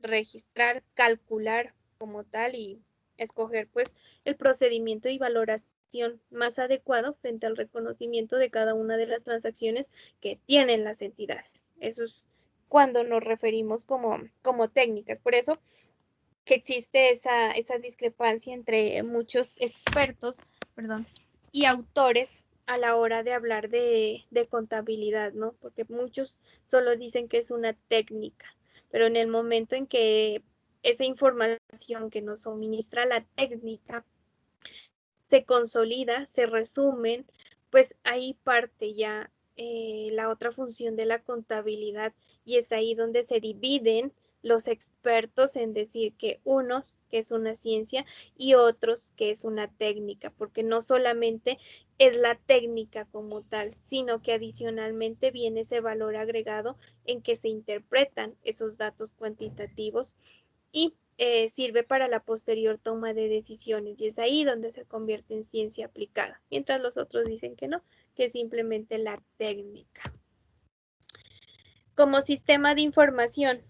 registrar, calcular como tal y escoger pues el procedimiento y valoración más adecuado frente al reconocimiento de cada una de las transacciones que tienen las entidades. Eso es cuando nos referimos como técnicas. Por eso que existe esa discrepancia entre muchos expertos, y autores a la hora de hablar de contabilidad, ¿no? Porque muchos solo dicen que es una técnica, pero en el momento en que esa información que nos suministra la técnica se consolida, se resumen, pues ahí parte ya la otra función de la contabilidad y es ahí donde se dividen los expertos en decir que unos que es una ciencia y otros que es una técnica, porque no solamente es la técnica como tal, sino que adicionalmente viene ese valor agregado en que se interpretan esos datos cuantitativos y sirve para la posterior toma de decisiones y es ahí donde se convierte en ciencia aplicada, mientras los otros dicen que no, que es simplemente la técnica. Como sistema de información,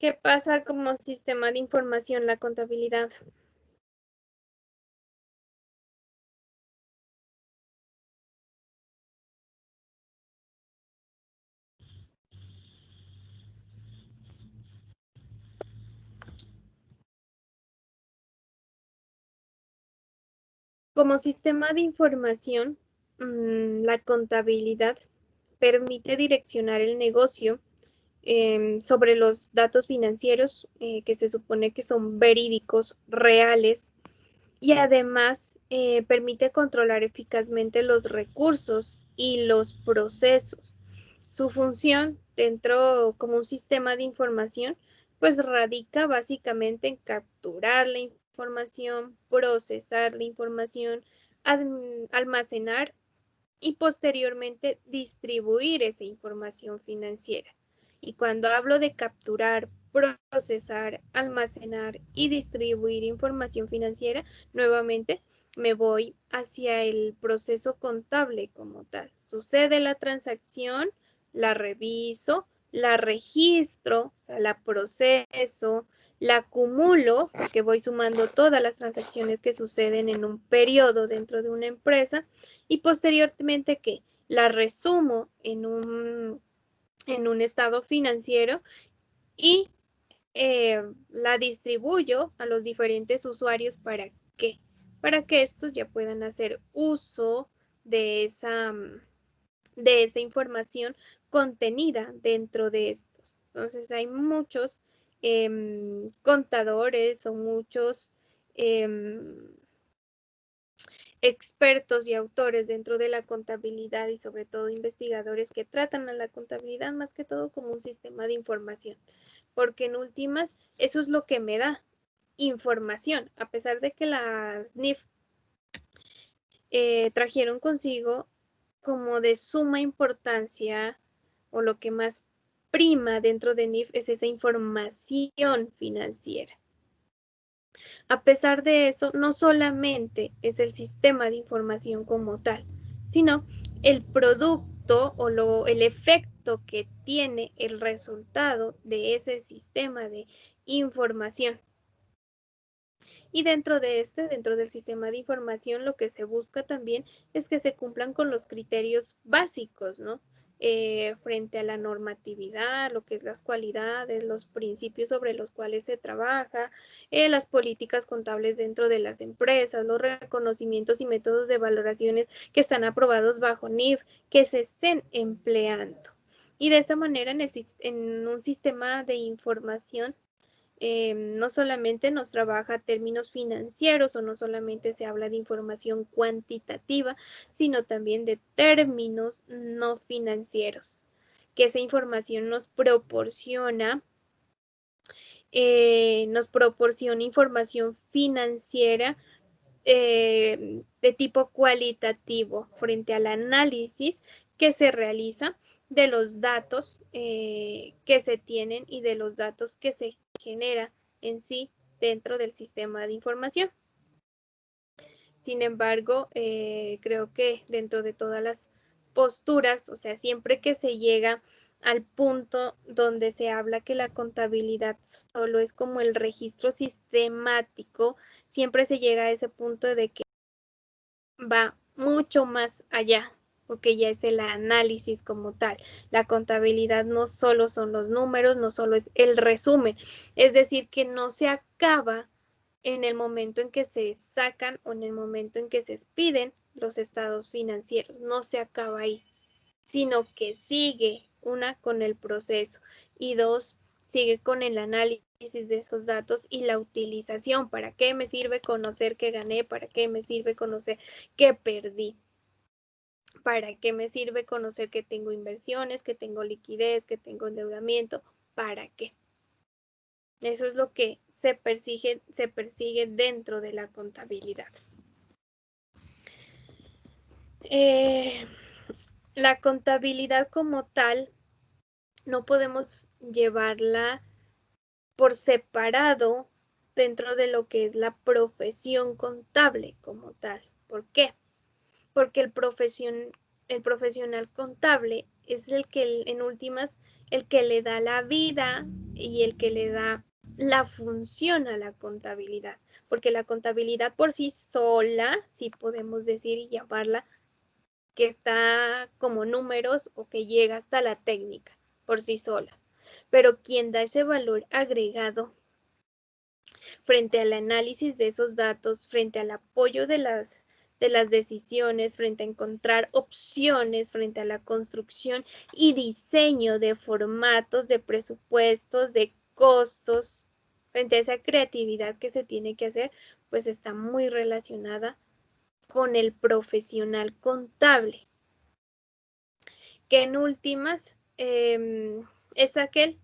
¿Qué pasa como sistema de información la contabilidad? Como sistema de información, la contabilidad permite direccionar el negocio sobre los datos financieros que se supone que son verídicos, reales, y además permite controlar eficazmente los recursos y los procesos. Su función dentro como un sistema de información pues radica básicamente en capturar la información, procesar la información, almacenar y posteriormente distribuir esa información financiera. Y cuando hablo de capturar, procesar, almacenar y distribuir información financiera, nuevamente me voy hacia el proceso contable como tal. Sucede la transacción, la reviso, la registro, o sea, la proceso, la acumulo, porque voy sumando todas las transacciones que suceden en un periodo dentro de una empresa, y posteriormente que la resumo en un estado financiero y la distribuyo a los diferentes usuarios para que estos ya puedan hacer uso de esa información contenida dentro de estos. Entonces hay muchos contadores o muchos expertos y autores dentro de la contabilidad y sobre todo investigadores que tratan a la contabilidad más que todo como un sistema de información, porque en últimas eso es lo que me da información, a pesar de que las NIF trajeron consigo como de suma importancia o lo que más prima dentro de NIF es esa información financiera. A pesar de eso, no solamente es el sistema de información como tal, sino el producto o el efecto que tiene el resultado de ese sistema de información. Y dentro del sistema de información, lo que se busca también es que se cumplan con los criterios básicos, ¿no? Frente a la normatividad, lo que es las cualidades, los principios sobre los cuales se trabaja, las políticas contables dentro de las empresas, los reconocimientos y métodos de valoraciones que están aprobados bajo NIF, que se estén empleando. Y de esta manera, en un sistema de información, no solamente nos trabaja términos financieros o no solamente se habla de información cuantitativa, sino también de términos no financieros, que esa información nos proporciona información financiera de tipo cualitativo frente al análisis que se realiza de los datos que se tienen y de los datos que se genera en sí dentro del sistema de información. Sin embargo, creo que dentro de todas las posturas, o sea, siempre que se llega al punto donde se habla que la contabilidad solo es como el registro sistemático, siempre se llega a ese punto de que va mucho más allá, porque ya es el análisis como tal. La contabilidad no solo son los números, no solo es el resumen, es decir, que no se acaba en el momento en que se sacan o en el momento en que se expiden los estados financieros, no se acaba ahí, sino que sigue una con el proceso y dos, sigue con el análisis de esos datos y la utilización. ¿Para qué me sirve conocer que gané? ¿Para qué me sirve conocer que perdí? ¿Para qué me sirve conocer que tengo inversiones, que tengo liquidez, que tengo endeudamiento? ¿Para qué? Eso es lo que se persigue dentro de la contabilidad. La contabilidad como tal no podemos llevarla por separado dentro de lo que es la profesión contable como tal. ¿Por qué? Porque el profesional contable es el que en últimas el que le da la vida y el que le da la función a la contabilidad, porque la contabilidad por sí sola, si podemos decir y llamarla, que está como números o que llega hasta la técnica por sí sola, pero quien da ese valor agregado frente al análisis de esos datos, frente al apoyo de las decisiones, frente a encontrar opciones, frente a la construcción y diseño de formatos, de presupuestos, de costos, frente a esa creatividad que se tiene que hacer, pues está muy relacionada con el profesional contable, que en últimas es aquel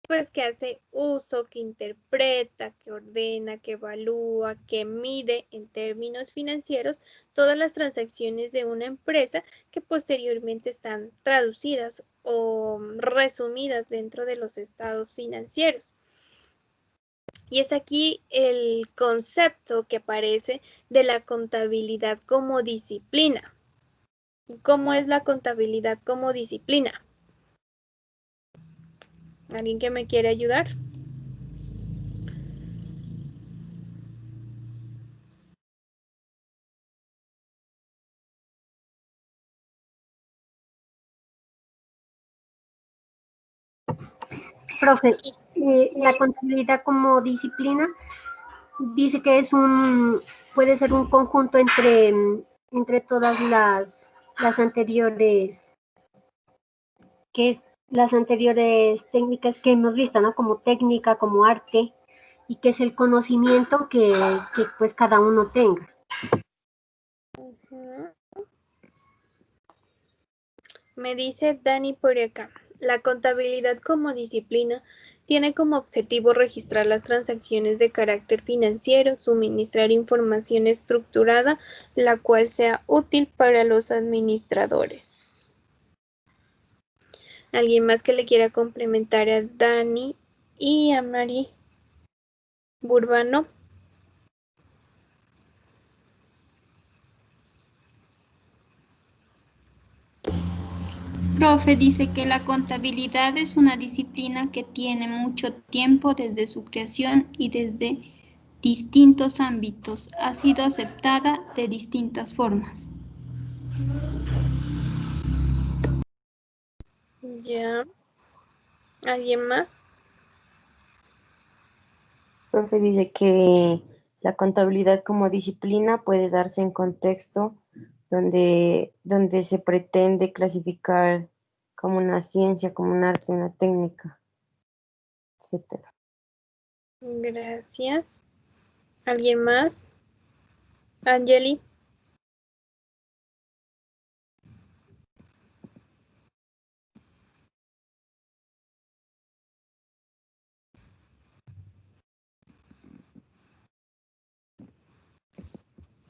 pues que hace uso, que interpreta, que ordena, que evalúa, que mide en términos financieros todas las transacciones de una empresa que posteriormente están traducidas o resumidas dentro de los estados financieros. Y es aquí el concepto que aparece de la contabilidad como disciplina. ¿Cómo es la contabilidad como disciplina? ¿Alguien que me quiere ayudar? Profe, la contabilidad como disciplina dice que puede ser un conjunto entre todas las anteriores, las anteriores técnicas que hemos visto, ¿no? Como técnica, como arte, y que es el conocimiento que pues cada uno tenga. Me dice Dani por acá, la contabilidad como disciplina tiene como objetivo registrar las transacciones de carácter financiero, suministrar información estructurada, la cual sea útil para los administradores. ¿Alguien más que le quiera complementar a Dani y a Mari Burbano? Profe dice que la contabilidad es una disciplina que tiene mucho tiempo desde su creación y desde distintos ámbitos. Ha sido aceptada de distintas formas. Ya. ¿Alguien más? Profe dice que la contabilidad como disciplina puede darse en contexto donde se pretende clasificar como una ciencia, como un arte, una técnica, etcétera. Gracias. ¿Alguien más? Angeli.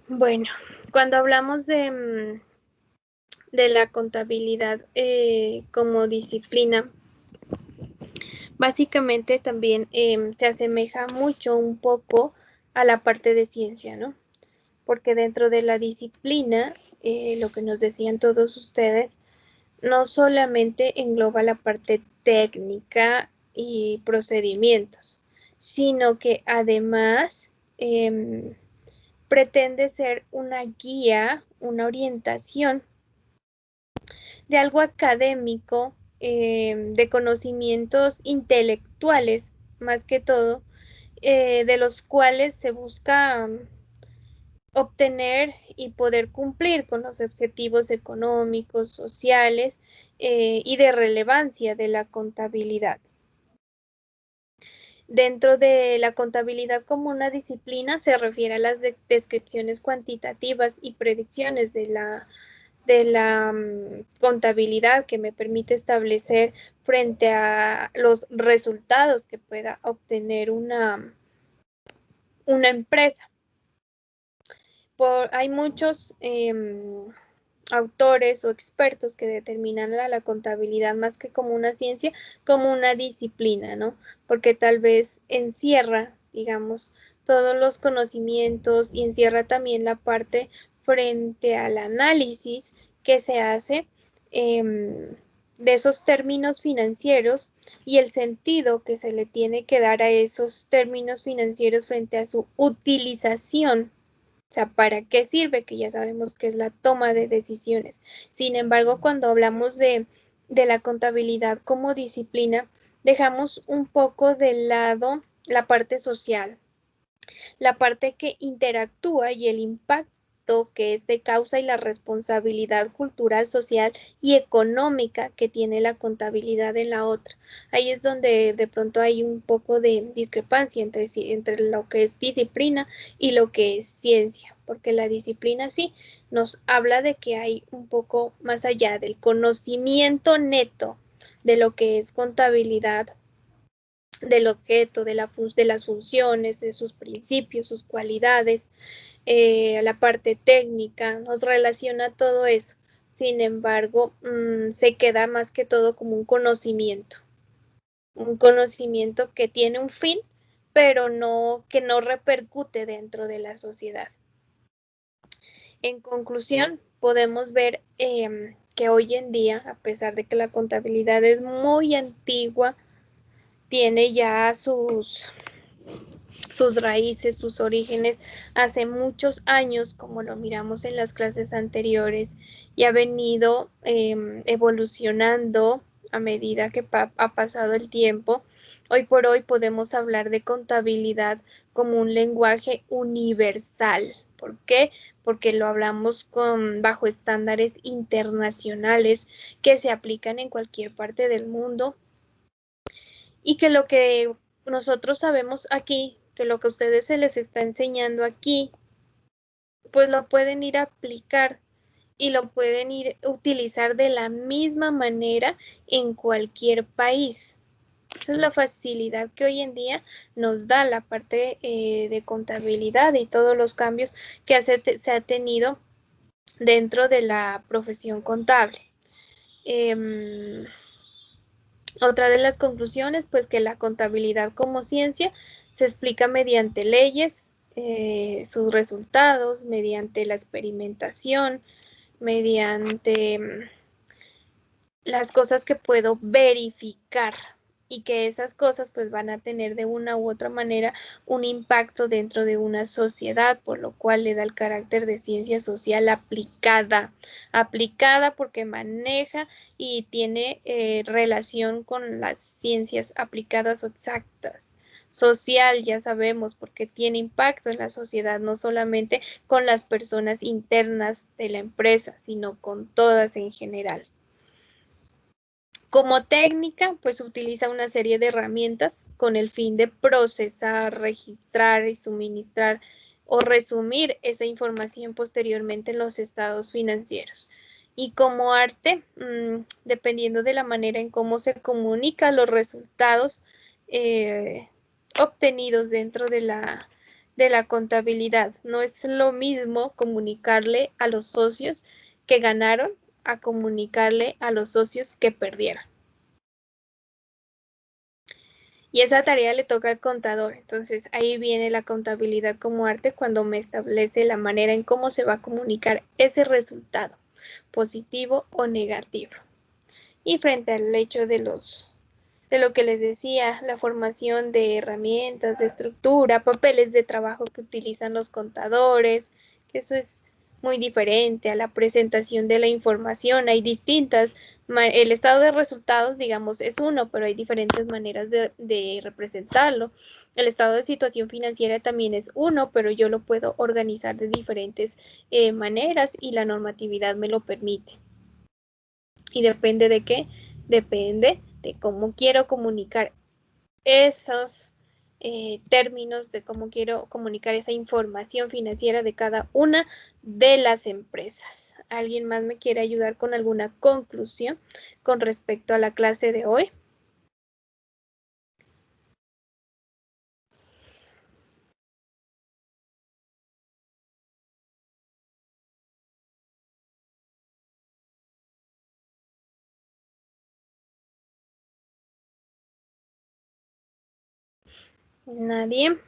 Bueno, cuando hablamos de la contabilidad como disciplina, básicamente también se asemeja mucho un poco a la parte de ciencia, ¿no? Porque dentro de la disciplina, lo que nos decían todos ustedes, no solamente engloba la parte técnica y procedimientos, sino que además pretende ser una guía, una orientación de algo académico, de conocimientos intelectuales, más que todo, de los cuales se busca obtener y poder cumplir con los objetivos económicos, sociales y de relevancia de la contabilidad. Dentro de la contabilidad como una disciplina se refiere a las descripciones cuantitativas y predicciones de la contabilidad que me permite establecer frente a los resultados que pueda obtener una empresa. Hay muchos autores o expertos que determinan la contabilidad más que como una ciencia, como una disciplina, ¿no? Porque tal vez encierra, digamos, todos los conocimientos y encierra también la parte frente al análisis que se hace esos términos financieros y el sentido que se le tiene que dar a esos términos financieros frente a su utilización. O sea, ¿para qué sirve? Que ya sabemos que es la toma de decisiones. Sin embargo, cuando hablamos de la contabilidad como disciplina, dejamos un poco de lado la parte social, la parte que interactúa y el impacto que este causa y la responsabilidad cultural, social y económica que tiene la contabilidad en la otra. Ahí es donde de pronto hay un poco de discrepancia entre lo que es disciplina y lo que es ciencia, porque la disciplina sí nos habla de que hay un poco más allá del conocimiento neto de lo que es contabilidad, del objeto, de las funciones, de sus principios, sus cualidades, la parte técnica, nos relaciona todo eso. Sin embargo, se queda más que todo como un conocimiento que tiene un fin, pero que no repercute dentro de la sociedad. En conclusión, podemos ver que hoy en día, a pesar de que la contabilidad es muy antigua, tiene ya sus raíces, sus orígenes hace muchos años, como lo miramos en las clases anteriores, y ha venido evolucionando a medida que ha pasado el tiempo. Hoy por hoy podemos hablar de contabilidad como un lenguaje universal. ¿Por qué? Porque lo hablamos bajo estándares internacionales que se aplican en cualquier parte del mundo, y que lo que nosotros sabemos aquí, que lo que a ustedes se les está enseñando aquí, pues lo pueden ir a aplicar y lo pueden ir a utilizar de la misma manera en cualquier país. Esa es la facilidad que hoy en día nos da la parte de contabilidad y todos los cambios que se ha tenido dentro de la profesión contable. Otra de las conclusiones, pues que la contabilidad como ciencia se explica mediante leyes, sus resultados, mediante la experimentación, mediante las cosas que puedo verificar, y que esas cosas pues van a tener de una u otra manera un impacto dentro de una sociedad, por lo cual le da el carácter de ciencia social aplicada porque maneja y tiene relación con las ciencias aplicadas o exactas. Social, ya sabemos, porque tiene impacto en la sociedad, no solamente con las personas internas de la empresa, sino con todas en general. Como técnica, pues utiliza una serie de herramientas con el fin de procesar, registrar y suministrar o resumir esa información posteriormente en los estados financieros. Y como arte, dependiendo de la manera en cómo se comunica los resultados obtenidos dentro de la contabilidad. No es lo mismo comunicarle a los socios que ganaron a comunicarle a los socios que perdieron. Y esa tarea le toca al contador. Entonces ahí viene la contabilidad como arte, cuando me establece la manera en cómo se va a comunicar ese resultado, positivo o negativo. Y frente al hecho de lo que les decía, la formación de herramientas, de estructura, papeles de trabajo que utilizan los contadores, que eso es muy diferente a la presentación de la información. Hay distintas, el estado de resultados, digamos, es uno, pero hay diferentes maneras de representarlo. El estado de situación financiera también es uno, pero yo lo puedo organizar de diferentes maneras y la normatividad me lo permite. ¿Y depende de qué? Depende de cómo quiero comunicar esos términos, de cómo quiero comunicar esa información financiera de cada una de las empresas. ¿Alguien más me quiere ayudar con alguna conclusión con respecto a la clase de hoy? ¿Nadie?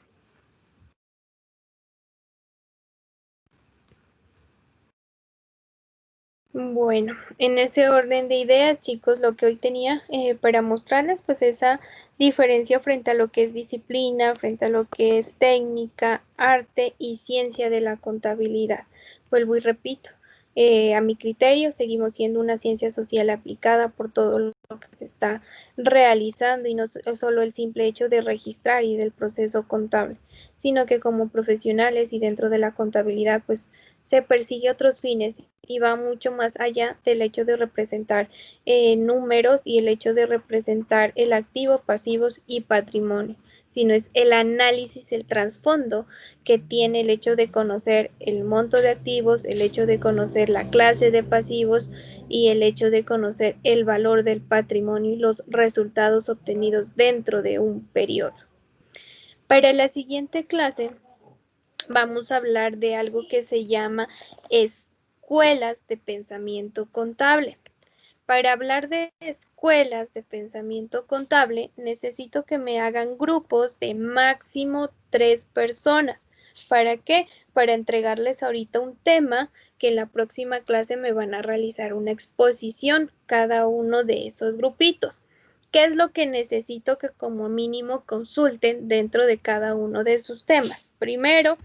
Bueno, en ese orden de ideas, chicos, lo que hoy tenía para mostrarles, pues esa diferencia frente a lo que es disciplina, frente a lo que es técnica, arte y ciencia de la contabilidad. Vuelvo y repito, a mi criterio, seguimos siendo una ciencia social aplicada por todo lo que se está realizando y no solo el simple hecho de registrar y del proceso contable, sino que como profesionales y dentro de la contabilidad, pues se persigue otros fines y va mucho más allá del hecho de representar números y el hecho de representar el activo, pasivos y patrimonio, sino es el análisis, el trasfondo que tiene el hecho de conocer el monto de activos, el hecho de conocer la clase de pasivos y el hecho de conocer el valor del patrimonio y los resultados obtenidos dentro de un periodo. Para la siguiente clase vamos a hablar de algo que se llama escuelas de pensamiento contable. Para hablar de escuelas de pensamiento contable, necesito que me hagan grupos de máximo 3 personas. ¿Para qué? Para entregarles ahorita un tema que en la próxima clase me van a realizar una exposición cada uno de esos grupitos. ¿Qué es lo que necesito que como mínimo consulten dentro de cada uno de sus temas? Primero,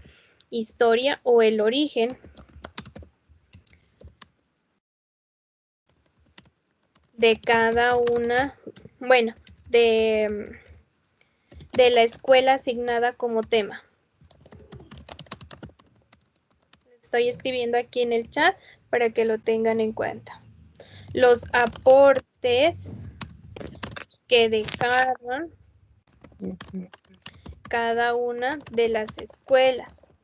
historia o el origen de cada una, bueno, de la escuela asignada como tema. Estoy escribiendo aquí en el chat para que lo tengan en cuenta. Los aportes que dejaron cada una de las escuelas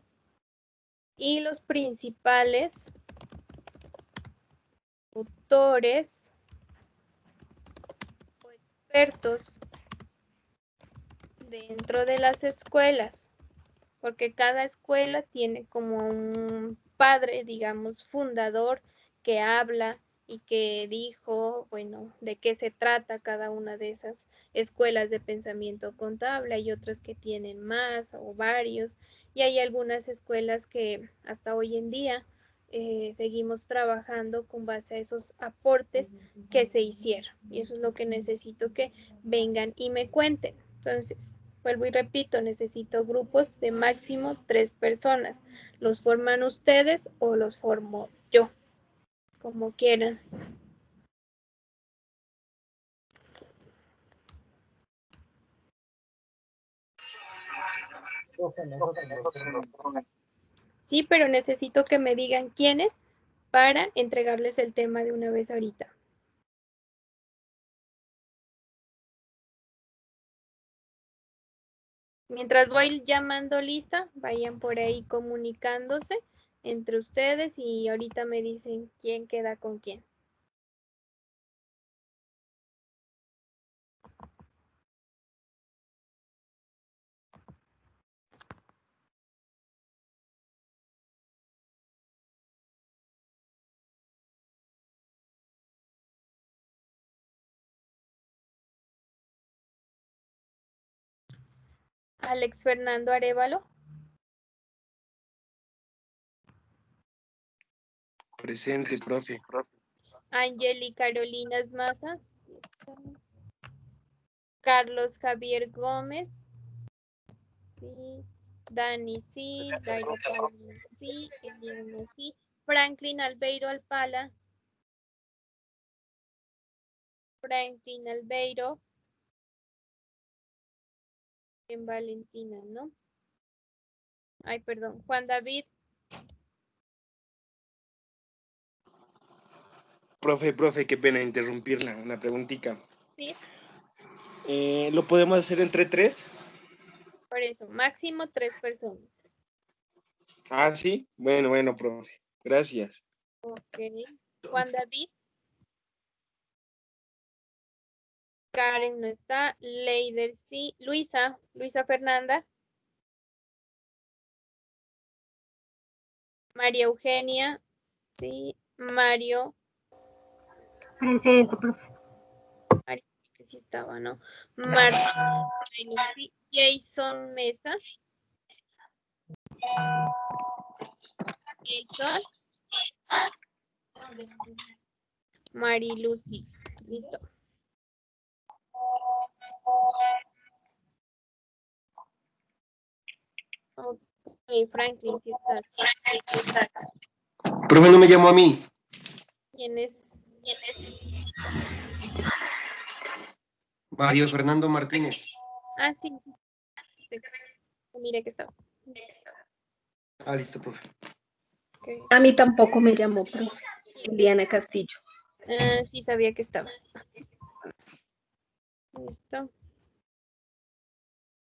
y los principales autores o expertos dentro de las escuelas, porque cada escuela tiene como un padre, digamos, fundador que habla y que dijo, bueno, de qué se trata cada una de esas escuelas de pensamiento contable. Hay otras que tienen más o varios, y hay algunas escuelas que hasta hoy en día seguimos trabajando con base a esos aportes que se hicieron. Y eso es lo que necesito que vengan y me cuenten. Entonces, vuelvo y repito, necesito grupos de máximo 3 personas. ¿Los forman ustedes o los formo yo? Como quieran. Sí, pero necesito que me digan quiénes para entregarles el tema de una vez ahorita. Mientras voy llamando lista, vayan por ahí comunicándose entre ustedes y ahorita me dicen quién queda con quién. Alex Fernando Arevalo. Presente, profe. Angeli Carolina Esmaza. Carlos Javier Gómez. Sí. Dani sí. Dairo Paulina sí. Eliana sí. Franklin Albeiro Alpala. Franklin Albeiro. En Valentina, ¿no? Ay, perdón. Juan David. Profe, qué pena interrumpirla. Una preguntita. Sí. ¿Lo podemos hacer entre 3? Por eso, máximo 3 personas. Ah, sí. Bueno, profe. Gracias. Ok. Juan David. Karen no está. Leider sí. Luisa Fernanda. María Eugenia. Sí. Mario. Presente, profe. Mario, que sí estaba, ¿no? Marta. Jason Mesa. Jason. Marilucy. Listo. Ok, Franklin, si estás. Profe, no me llamó a mí. ¿Quién es? Mario Fernando Martínez. Ah, sí. Mire que estabas. Ah, listo, profe. Okay. A mí tampoco me llamó, profe. Eliana Castillo. Ah, sí, sabía que estaba. Listo.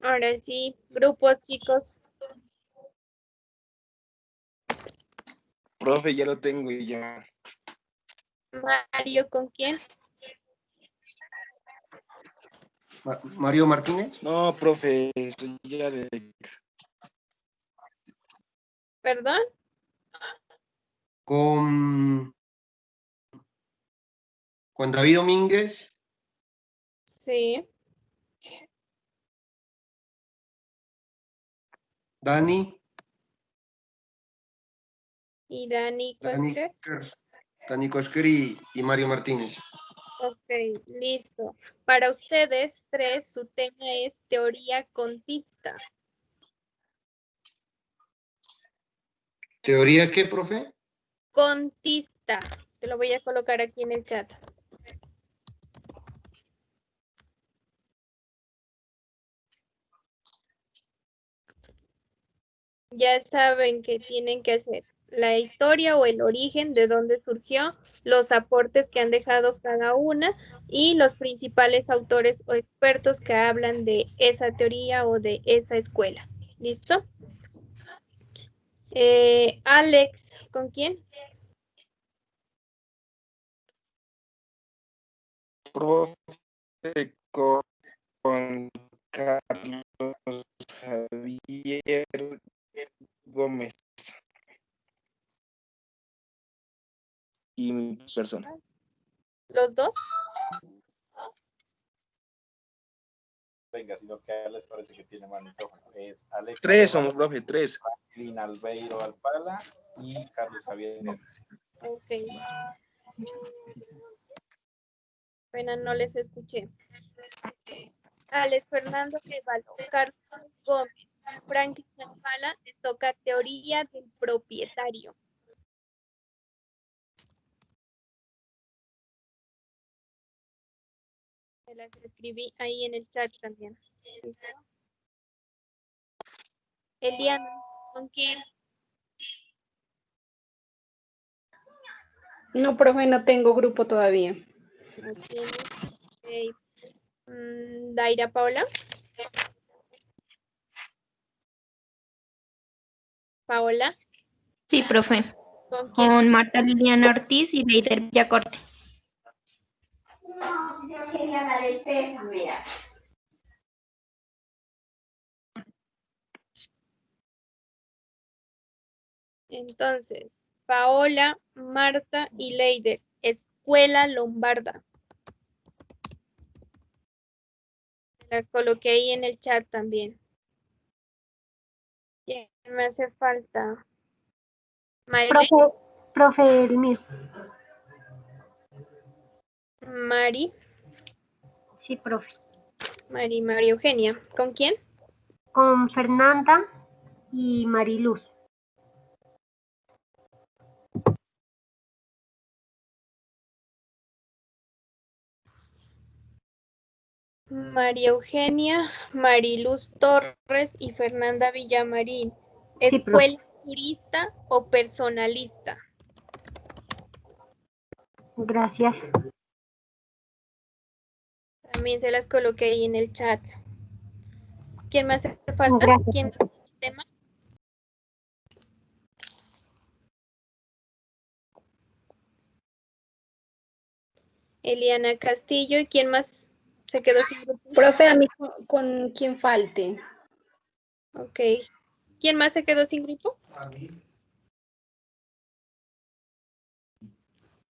Ahora sí, grupos, chicos. Profe, ya lo tengo y ya. Mario, ¿con quién? Mario Martínez. No, profe, soy ya de... ¿Perdón? Con David Domínguez. Sí. Dani. ¿Y Dani Kosker? Dani Kosker y Mario Martínez. Ok, listo. Para ustedes tres, su tema es teoría contista. ¿Teoría qué, profe? Contista. Te lo voy a colocar aquí en el chat. Ya saben que tienen que hacer la historia o el origen de dónde surgió, los aportes que han dejado cada una y los principales autores o expertos que hablan de esa teoría o de esa escuela. ¿Listo? Alex, ¿con quién? Profe, con Carlos Javier Gómez. Y mi persona. ¿Los dos? Venga, sino que a él les parece que tiene más micrófono. Es Alex. Tres somos, profe, tres. Franklin Albeiro Alpala y Carlos Javier Gómez. Ok. Pena, no les escuché. Alex Fernando Guevalo, Carlos Gómez, Franklin Alpala, les toca teoría del propietario. Se las escribí ahí en el chat también. ¿Listo? Eliana, ¿con quién? No, profe, no tengo grupo todavía. No tiene. Okay. Daira Paola. Paola. Sí, profe. ¿Con quién? Con Marta Liliana Ortiz y Leider Villacorte. No, yo quería la del peso, mira. Entonces, Paola, Marta y Leider, Escuela Lombarda. Las coloqué ahí en el chat también. ¿Quién me hace falta? Mayri. Profe Elmir. Mari. Sí, profe. María Eugenia. ¿Con quién? Con Fernanda y Mariluz. María Eugenia, Mariluz Torres y Fernanda Villamarín. Sí, profe. ¿Escuela turista o personalista? Gracias. También se las coloqué ahí en el chat. ¿Quién me hace falta? Gracias. ¿Quién tiene el tema? Eliana Castillo. ¿Y quién más se quedó sin grupo? Profe, a mí con quien falte. Ok. ¿Quién más se quedó sin grupo?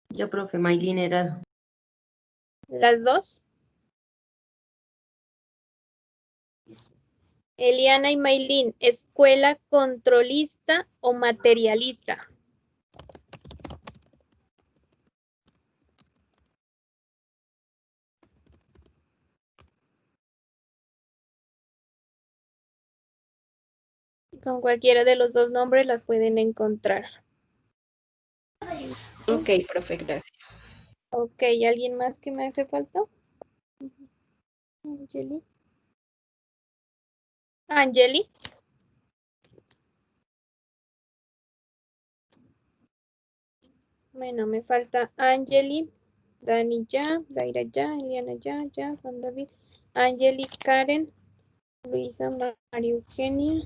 Yo, profe, Maylin Erazo. ¿Las dos? Eliana y Maylin, ¿escuela controlista o materialista? Con cualquiera de los dos nombres las pueden encontrar. Ok, profe, gracias. Ok, ¿alguien más que me hace falta? Angeli. Angeli. Bueno, me falta Angeli, Dani ya, Daira ya, Eliana ya, Juan David, Angeli, Karen, Luisa, María Eugenia,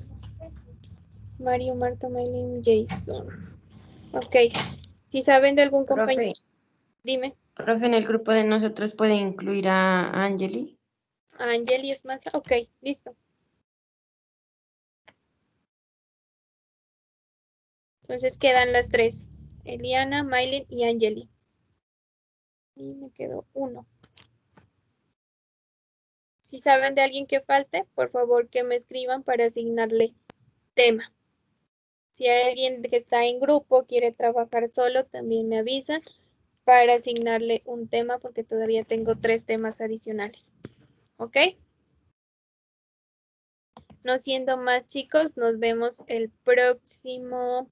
Mario, Marta, Maylin, Jason. Ok, si saben de algún compañero, Profe, dime. profe, en el grupo de nosotros puede incluir a Angeli. Angeli es más, ok, listo. Entonces quedan las tres, Eliana, Maylin y Angeli. Y me quedó uno. Si saben de alguien que falte, por favor que me escriban para asignarle tema. Si hay alguien que está en grupo, quiere trabajar solo, también me avisan para asignarle un tema porque todavía tengo 3 temas adicionales. ¿Ok? No siendo más, chicos, nos vemos el próximo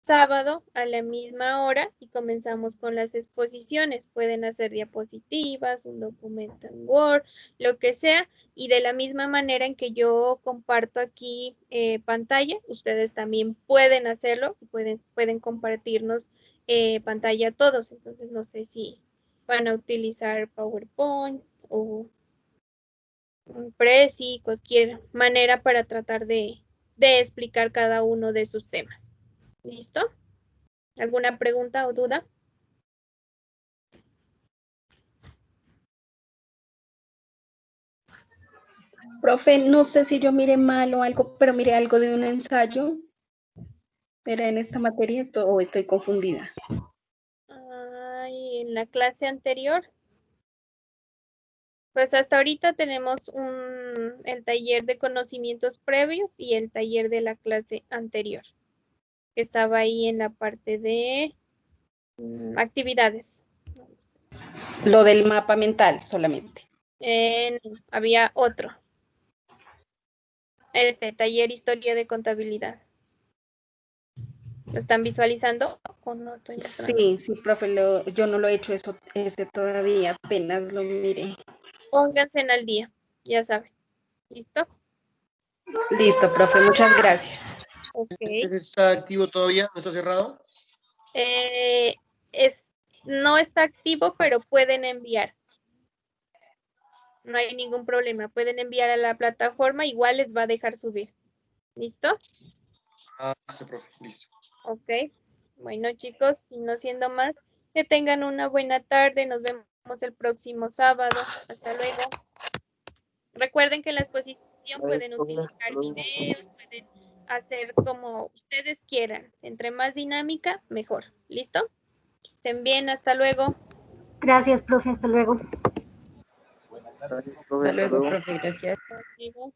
sábado a la misma hora y comenzamos con las exposiciones. Pueden hacer diapositivas, un documento en Word, lo que sea. Y de la misma manera en que yo comparto aquí pantalla, ustedes también pueden hacerlo y pueden compartirnos pantalla todos. Entonces no sé si van a utilizar PowerPoint o Prezi, cualquier manera para tratar de explicar cada uno de sus temas. ¿Listo? ¿Alguna pregunta o duda? Profe, no sé si yo mire mal o algo, pero mire algo de un ensayo. ¿Era en esta materia o estoy confundida? En la clase anterior. Pues hasta ahorita tenemos el taller de conocimientos previos y el taller de la clase anterior. Que estaba ahí en la parte de actividades. Lo del mapa mental solamente. No, había otro. Taller historia de contabilidad. ¿Lo están visualizando o no estoy mostrando? Sí, sí, profe, yo no lo he hecho ese todavía, apenas lo miré. Pónganse al día, ya saben. ¿Listo? Listo, profe, muchas gracias. Ok. ¿Está activo todavía? ¿No está cerrado? No está activo, pero pueden enviar. No hay ningún problema. Pueden enviar a la plataforma, igual les va a dejar subir. ¿Listo? Listo, profe, listo. Ok. Bueno, chicos, y no siendo más, que tengan una buena tarde. Nos vemos el próximo sábado. Hasta luego. Recuerden que en la exposición pueden utilizar videos, pueden hacer como ustedes quieran. Entre más dinámica, mejor. ¿Listo? Que estén bien. Hasta luego. Gracias, profe, hasta luego. Hasta luego, profe, gracias. Contigo.